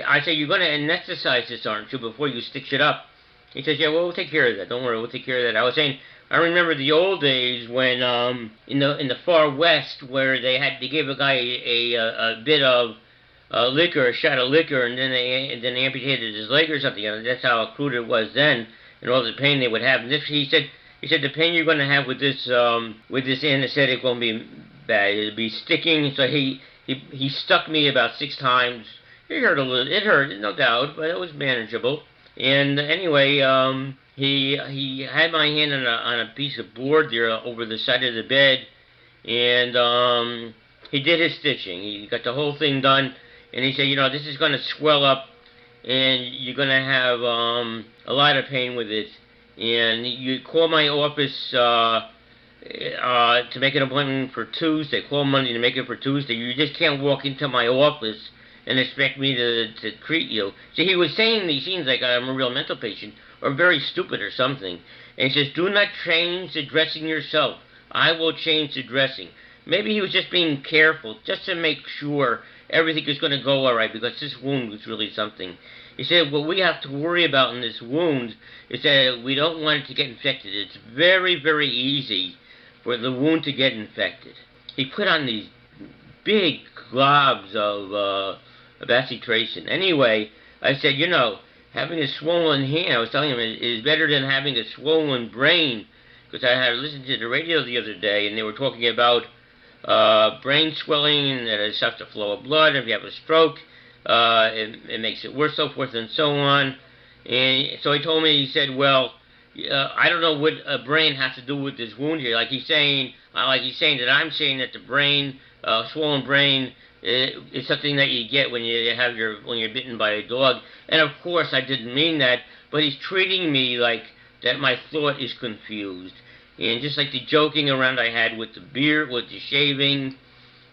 C: I said, you're going to anesthetize this, aren't you, before you stitch it up? He says, yeah, well, we'll take care of that. Don't worry, we'll take care of that. I was saying, I remember the old days when in the far west where they gave a guy a bit of liquor, a shot of liquor, and then they amputated his leg or something. That's how crude it was then, and all the pain they would have. And he said the pain you're going to have with this anesthetic won't be bad. It'll be sticking. So he stuck me about 6 times. It hurt a little. It hurt, no doubt, but it was manageable. And anyway, he had my hand on a piece of board there over the side of the bed, and he did his stitching. He got the whole thing done. And he said, this is going to swell up, and you're going to have a lot of pain with it. And you call my office to make an appointment for Tuesday. Call Monday to make it for Tuesday. You just can't walk into my office and expect me to treat you. See, he was saying these things like I'm a real mental patient, or very stupid or something. And he says, do not change the dressing yourself. I will change the dressing. Maybe he was just being careful, just to make sure everything is going to go all right, because this wound was really something. He said, what we have to worry about in this wound is that we don't want it to get infected. It's very, very easy for the wound to get infected. He put on these big globs of bacitracin. Anyway, I said, having a swollen hand, I was telling him, is better than having a swollen brain, because I had listened to the radio the other day, and they were talking about brain swelling, and that it stops the flow of blood. If you have a stroke, it makes it worse, so forth and so on. And so he told me, he said, well, I don't know what a brain has to do with this wound here. Like he's saying that I'm saying that the brain, swollen brain, is something that you get when you're bitten by a dog. And of course, I didn't mean that, but he's treating me like that my thought is confused. And just like the joking around I had with the beard, with the shaving,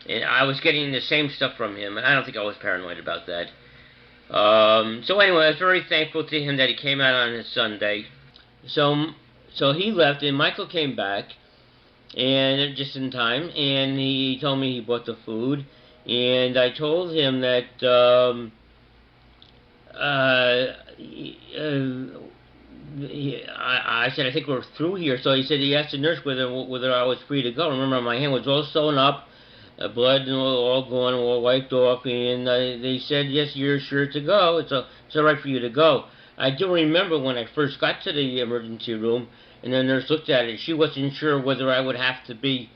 C: and I was getting the same stuff from him, and I don't think I was paranoid about that. So anyway, I was very thankful to him that he came out on his Sunday. So he left, and Michael came back, and just in time, and he told me he bought the food, and I told him that I said, I think we're through here. So he said he asked the nurse whether I was free to go. Remember, my hand was all sewn up, blood and all gone, all wiped off, and they said, yes, you're sure to go. It's all right for you to go. I do remember when I first got to the emergency room, and the nurse looked at it. She wasn't sure whether I would have to be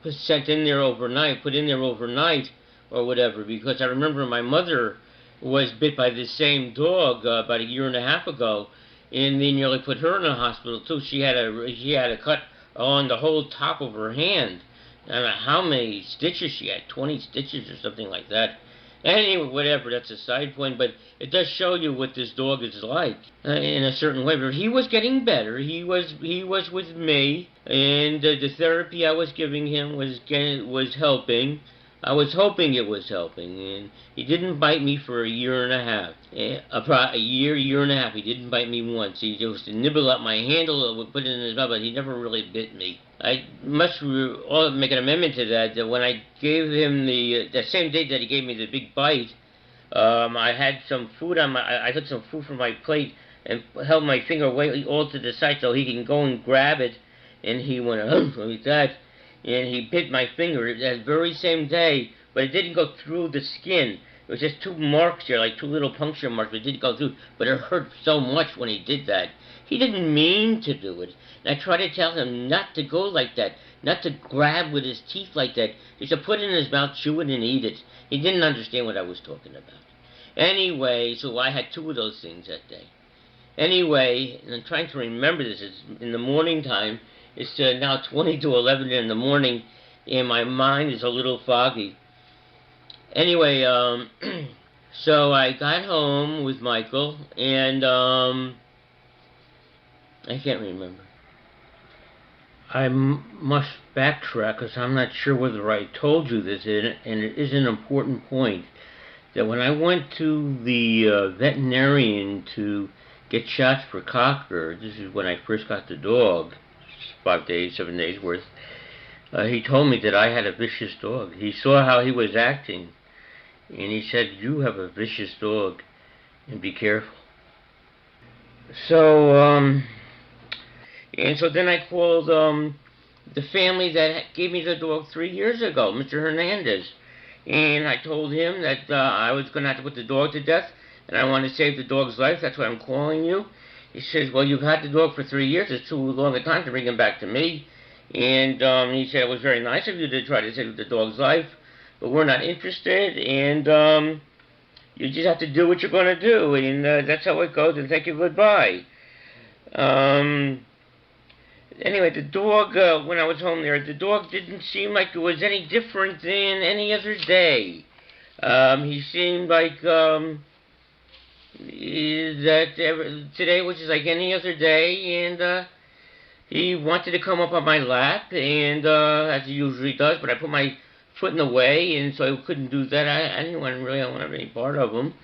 C: put in there overnight, or whatever, because I remember my mother was bit by the same dog about 1.5 years ago, and they nearly put her in the hospital too. She had a cut on the whole top of her hand. I don't know how many stitches she had, 20 stitches or something like that. Anyway, whatever, that's a side point, but it does show you what this dog is like in a certain way. But he was getting better. He was with me, and the therapy I was giving him was helping. I was hoping it was helping, and he didn't bite me for 1.5 years. A year and a half. He didn't bite me once. He used to nibble at my handle, would put it in his mouth, but he never really bit me. I must make an amendment to that when I gave him that same day that he gave me the big bite, I had some food I took some food from my plate and held my finger way all to the side so he can go and grab it, and he went, like that. And he bit my finger that very same day, but it didn't go through the skin. It was just 2 marks there, like 2 little puncture marks, but it didn't go through. But it hurt so much when he did that. He didn't mean to do it. And I tried to tell him not to go like that, not to grab with his teeth like that. He should put it in his mouth, chew it, and eat it. He didn't understand what I was talking about. Anyway, so I had 2 of those things that day. Anyway, and I'm trying to remember this. It's in the morning time. It's now 20 to 11 in the morning, and my mind is a little foggy. Anyway, so I got home with Michael, and I can't remember. I must backtrack because I'm not sure whether I told you this, and it is an important point, that when I went to the veterinarian to get shots for cocker, this is when I first got the dog, 5 days, 7 days worth, he told me that I had a vicious dog. He saw how he was acting, and he said, "You have a vicious dog, and be careful." So, and so then I called the family that gave me the dog 3 years ago, Mr. Hernandez. And I told him that I was going to have to put the dog to death, and I want to save the dog's life. That's why I'm calling you. He says, "Well, you've had the dog for 3 years. It's too long a time to bring him back to me." And he said, "It was very nice of you to try to save the dog's life, but we're not interested, and you just have to do what you're going to do, and that's how it goes, and thank you, goodbye." Anyway, the dog, when I was home there, the dog didn't seem like it was any different than any other day. He seemed like today was just like any other day, and he wanted to come up on my lap, and as he usually does, but I put my foot in the way, and so I couldn't do that. I didn't want to have any part of him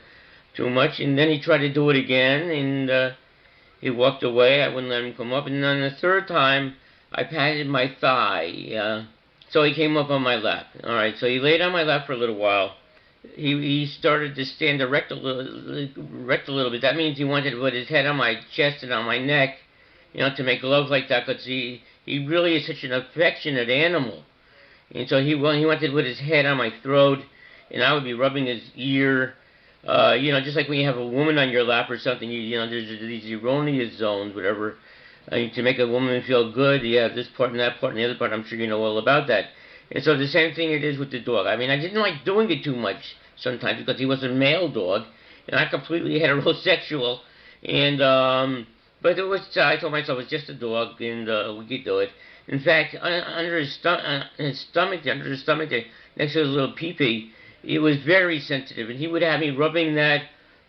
C: too much, and then he tried to do it again, and he walked away. I wouldn't let him come up. And then the third time, I patted my thigh. So he came up on my lap. All right, so he laid on my lap for a little while. He started to stand erect a little bit. That means he wanted to put his head on my chest and on my neck, to make love like that, because he really is such an affectionate animal. And so he wanted to put his head on my throat, and I would be rubbing his ear. Just like when you have a woman on your lap or something, there's these erroneous zones, whatever, to make a woman feel good. You have this part and that part and the other part. I'm sure you know all about that. And so the same thing it is with the dog. I mean, I didn't like doing it too much sometimes because he was a male dog, and I'm completely heterosexual. And but it was, I told myself it's just a dog, and we could do it. In fact, under his stomach, there, next to his little pee-pee, it was very sensitive, and he would have me rubbing that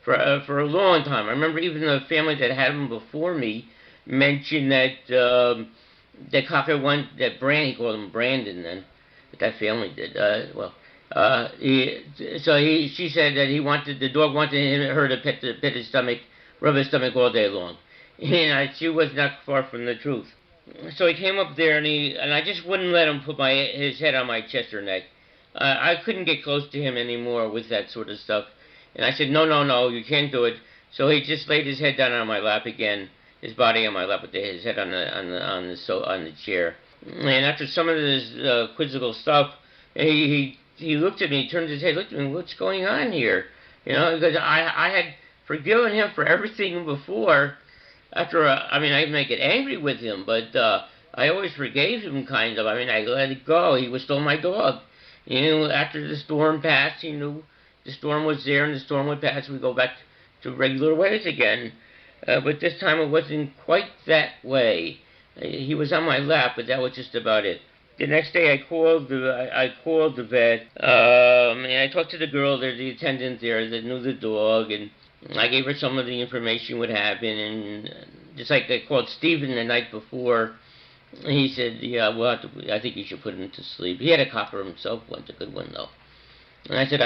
C: for a long time. I remember even the family that had him before me mentioned that that cocker he called him Brandon then, but that family did. She said that the dog wanted her to pet his stomach, rub his stomach all day long, and she was not far from the truth. So he came up there, and I just wouldn't let him put his head on my chest or neck. I couldn't get close to him anymore with that sort of stuff. And I said, no, you can't do it. So he just laid his head down on my lap again, his body on my lap, with his head on the chair. And after some of this quizzical stuff, he looked at me, he turned his head, looked at me, what's going on here? Because I had forgiven him for everything before. I may get angry with him, but I always forgave him, kind of. I let it go. He was still my dog. After the storm passed, he knew the storm was there and the storm would pass. We'd go back to regular ways again. But this time it wasn't quite that way. He was on my lap, but that was just about it. The next day I called the vet, and I talked to the girl there, the attendant there that knew the dog, and I gave her some of the information what happened, and just like I called Stephen the night before. He said, "Yeah, I think you should put him to sleep." He had a cocker himself once, a good one though. And I said,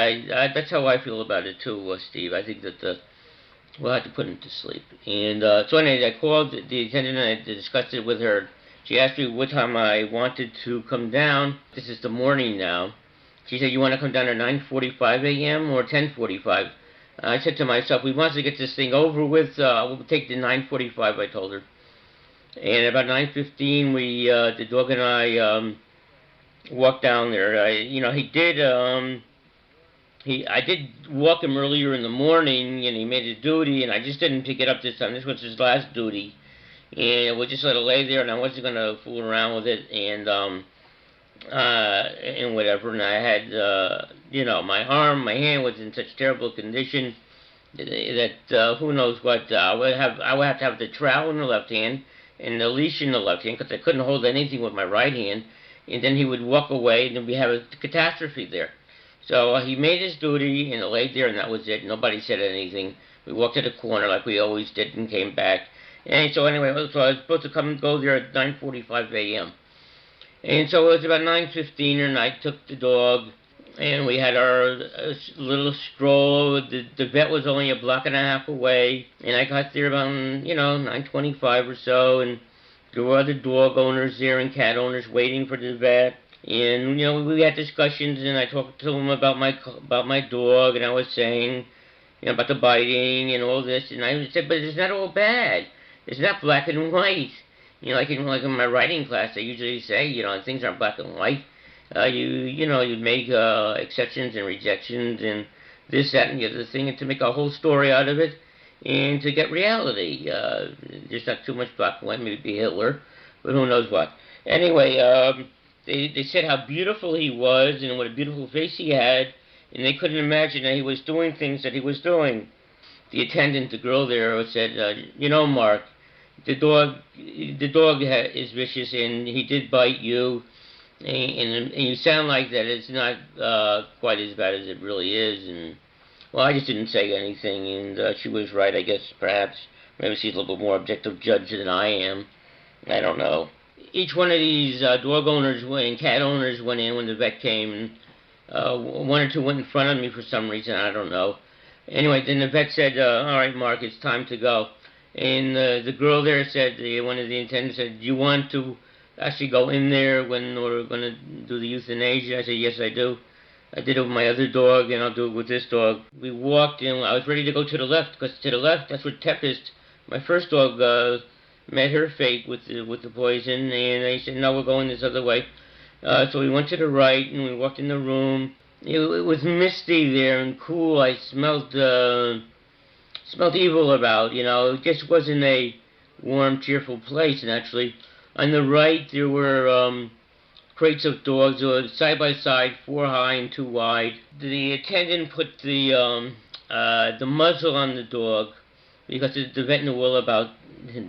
C: that's how I feel about it too, Steve. I think that we'll have to put him to sleep. And so anyway, I called the attendant and I discussed it with her. She asked me what time I wanted to come down. This is the morning now. She said, "You want to come down at 9:45 a.m. or 10:45? I said to myself, we want to get this thing over with. We'll take the 9:45, I told her. And about 9:15, the dog and I walked down there. I did walk him earlier in the morning, and he made his duty, and I just didn't pick it up this time. This was his last duty, and we just let it lay there, and I wasn't going to fool around with it, and whatever. And I had, my hand was in such terrible condition Who knows what. I would have to have the trowel in the left hand and the leash in the left hand because I couldn't hold anything with my right hand. And then he would walk away, and then we have a catastrophe there. So he made his duty and laid there, and that was it. Nobody said anything. We walked to the corner like we always did and came back. And so anyway, so I was supposed to come and go there at 9:45 a.m. And so it was about 9:15, and I took the dog, and we had our little stroll. The vet was only a block and a half away, and I got there about 9:25 or so, and there were other dog owners there and cat owners waiting for the vet. And we had discussions, and I talked to them about my dog, and I was saying about the biting and all this, and I said, but it's not all bad. It's not black and white. Like in my writing class, I usually say, things aren't black and white. You make exceptions and rejections and this, that, and the other thing, and to make a whole story out of it, and to get reality. There's not too much black and white. Maybe Hitler, but who knows what. Anyway, they said how beautiful he was and what a beautiful face he had, and they couldn't imagine that he was doing things that he was doing. The attendant, the girl there, said, Mark, the dog is vicious, and he did bite you, and you sound like that it's not quite as bad as it really is. And well, I just didn't say anything, and she was right, I guess. Perhaps maybe she's a little bit more objective judge than I am. I don't know. Each one of these dog owners and cat owners went in when the vet came, and one or two went in front of me for some reason. I don't know. Anyway, then the vet said, all right, Mark, it's time to go. And the girl there said, one of the attendants said, do you want to actually go in there when we're going to do the euthanasia? I said, yes, I do. I did it with my other dog, and I'll do it with this dog. We walked, and I was ready to go to the left, because to the left, that's where Tempest, my first dog, met her fate with the poison, and I said, no, we're going this other way. So we went to the right, and we walked in the room. It was misty there and cool. I smelled evil about, It just wasn't a warm, cheerful place. And actually, on the right, there were crates of dogs, side by side, 4 high and 2 wide. The attendant put the muzzle on the dog because the vet knew all about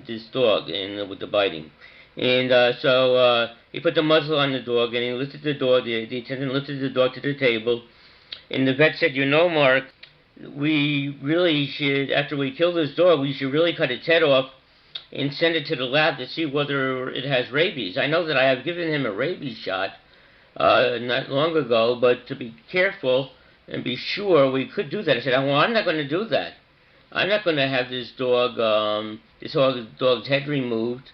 C: this dog and with the biting. And so he put the muzzle on the dog, and he lifted the dog. The attendant lifted the dog to the table, and the vet said, Mark, we really should, after we kill this dog, we should really cut its head off and send it to the lab to see whether it has rabies. I know that I have given him a rabies shot not long ago, but to be careful and be sure, we could do that. I said, well, I'm not going to do that. I'm not going to have this dog's head removed.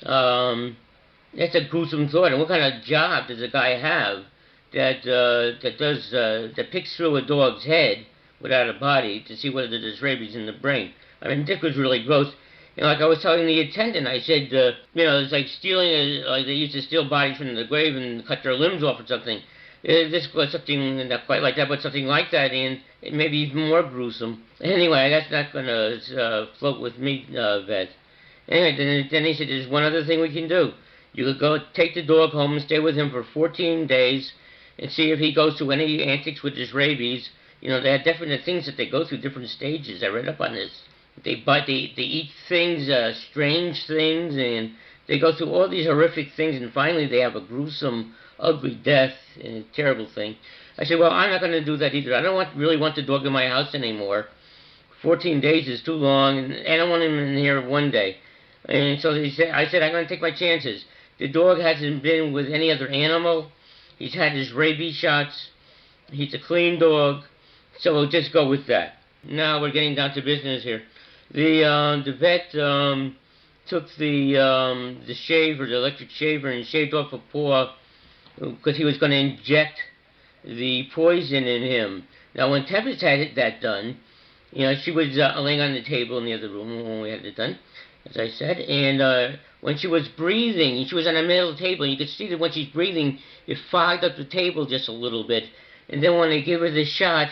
C: That's a gruesome thought. And what kind of job does a guy have that picks through a dog's head without a body to see whether there's rabies in the brain? I mean, Dick was really gross. Like I was telling the attendant, I said, it's like stealing, like they used to steal bodies from the grave and cut their limbs off or something. This was something not quite like that, but something like that, and it may be even more gruesome. Anyway, that's not going to float with me, vet. Anyway, then he said, there's one other thing we can do. You could go take the dog home and stay with him for 14 days and see if he goes through any antics with his rabies. They have definite things that they go through, different stages. I read up on this. They bite, they eat things, strange things, and they go through all these horrific things, and finally they have a gruesome, ugly death, and a terrible thing. I said, well, I'm not going to do that either. I don't really want the dog in my house anymore. 14 days is too long, and I don't want him in here one day. And so I said, I'm going to take my chances. The dog hasn't been with any other animal. He's had his rabies shots. He's a clean dog. So we'll just go with that. Now we're getting down to business here. The vet took the shaver, the electric shaver, and shaved off a paw because he was going to inject the poison in him. Now when Tempest had that done, she was laying on the table in the other room when we had it done, as I said, and when she was breathing, she was on the middle of the table, and you could see that when she's breathing, it fogged up the table just a little bit. And then when they give her the shot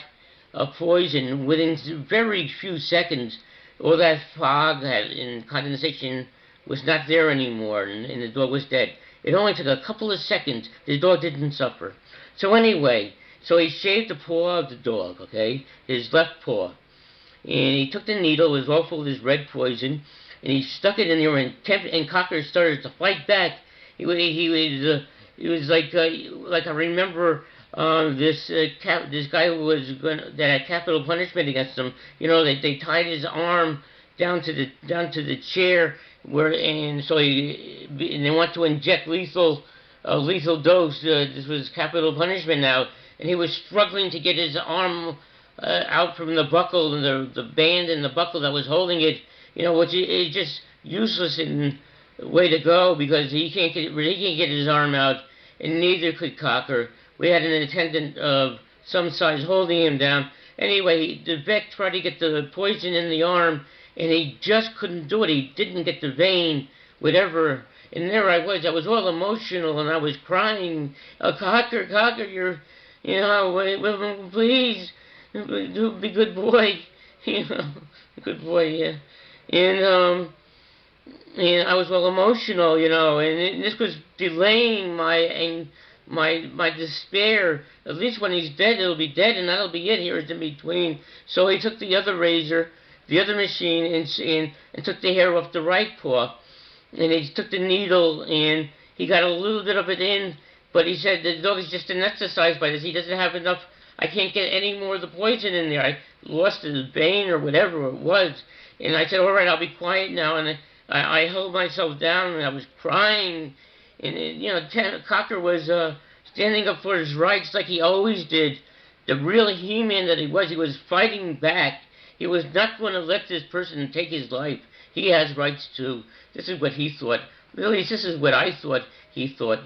C: of poison, within very few seconds, all that fog and condensation was not there anymore, and the dog was dead. It only took a couple of seconds. The dog didn't suffer. So anyway, So he shaved the paw of the dog, okay, his left paw, and he took the needle, it was all full of this red poison, and he stuck it in there, and Cocker started to fight back. He was like I remember this guy who that had capital punishment against him. You know, they tied his arm down to the chair and they want to inject lethal dose. This was capital punishment now, and he was struggling to get his arm out from the buckle and the band and the buckle that was holding it. You know, which is just useless in way to go, because he can't get his arm out, and neither could Cocker. We had an attendant of some size holding him down. Anyway, the vet tried to get the poison in the arm, and he just couldn't do it. He didn't get the vein, whatever. And there I was all emotional, and I was crying. Cocker, please, be good boy, good boy, yeah. And I was all emotional, and this was delaying my despair. At least when he's dead, it'll be dead, and that'll be it. Here is in between. So he took the other razor, the other machine, and took the hair off the right paw, and he took the needle, and he got a little bit of it in, but he said the dog is just anesthetized by this. He doesn't have enough. I can't get any more of the poison in there. I lost his vein or whatever it was. And I said, all right, I'll be quiet now. And I held myself down, and I was crying. And, Cocker was standing up for his rights like he always did. The real He-Man that he was fighting back. He was not going to let this person take his life. He has rights too. This is what he thought. Really, this is what I thought he thought,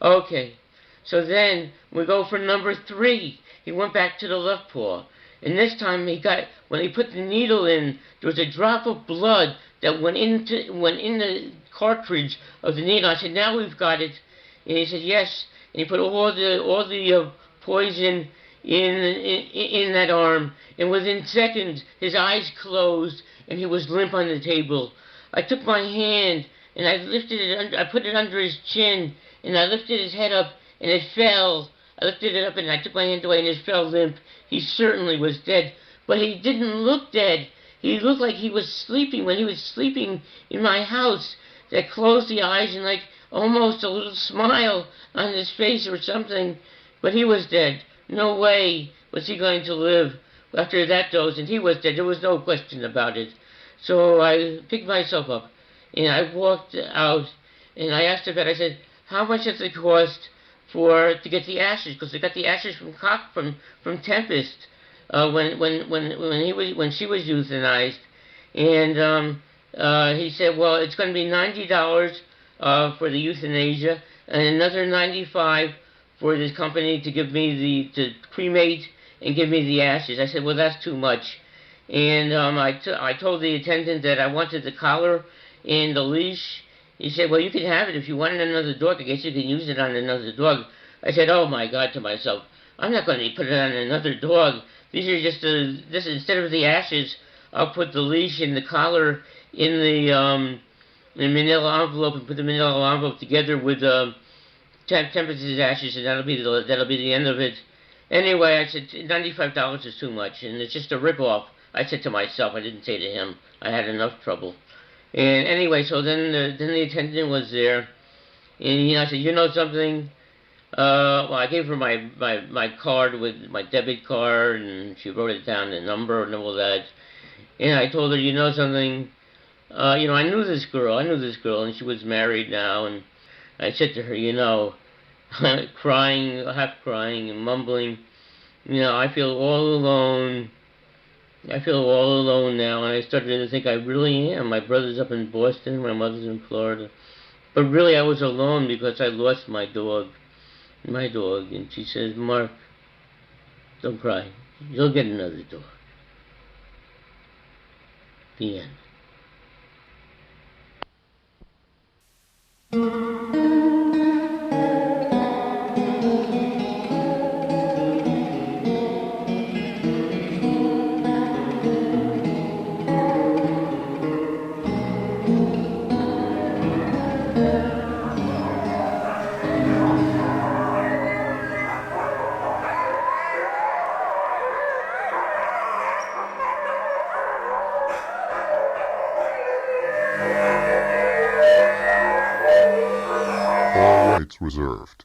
C: Okay, so then we go for number 3. He went back to the left paw. And this time when he put the needle in, there was a drop of blood that went in the cartridge of the needle. I said, now we've got it. And he said, yes. And he put all the poison in that arm. And within seconds, his eyes closed, and he was limp on the table. I took my hand, and I put it under his chin, and I lifted his head up, and it fell. I lifted it up, and I took my hand away, and it fell limp. He certainly was dead, but he didn't look dead. He looked like he was sleeping when he was sleeping in my house. That closed the eyes and like almost a little smile on his face or something. But he was dead. No way was he going to live after that dose, and he was dead. There was no question about it. So I picked myself up, and I walked out, and I asked the vet, I said, how much does it cost to get the ashes? Because they got the ashes from Tempest when she was euthanized, and he said, well, it's going to be $90 for the euthanasia, and another $95 for this company to cremate and give me the ashes. I said, well, that's too much. And I told the attendant that I wanted the collar and the leash. He said, well, you can have it if you wanted another dog. I guess you can use it on another dog. I said, oh my God, to myself, I'm not going to put it on another dog. These are just instead of the ashes, I'll put the leash and the collar in the manila envelope and put the manila envelope together with Tempest's ashes, and that'll be the end of it. Anyway, I said $95 is too much, and it's just a rip-off. I said to myself, I didn't say to him. I had enough trouble. And anyway, so then the attendant was there, and I said, you know something? Well, I gave her my card with my debit card, and she wrote it down, the number and all that. And I told her, you know something? I knew this girl, and she was married now, and I said to her, crying, half crying and mumbling, I feel all alone. I feel all alone now, and I started to think I really am. My brother's up in Boston, my mother's in Florida. But really I was alone because I lost my dog. And she says, Mark, don't cry. You'll get another dog. The end.
A: reserved.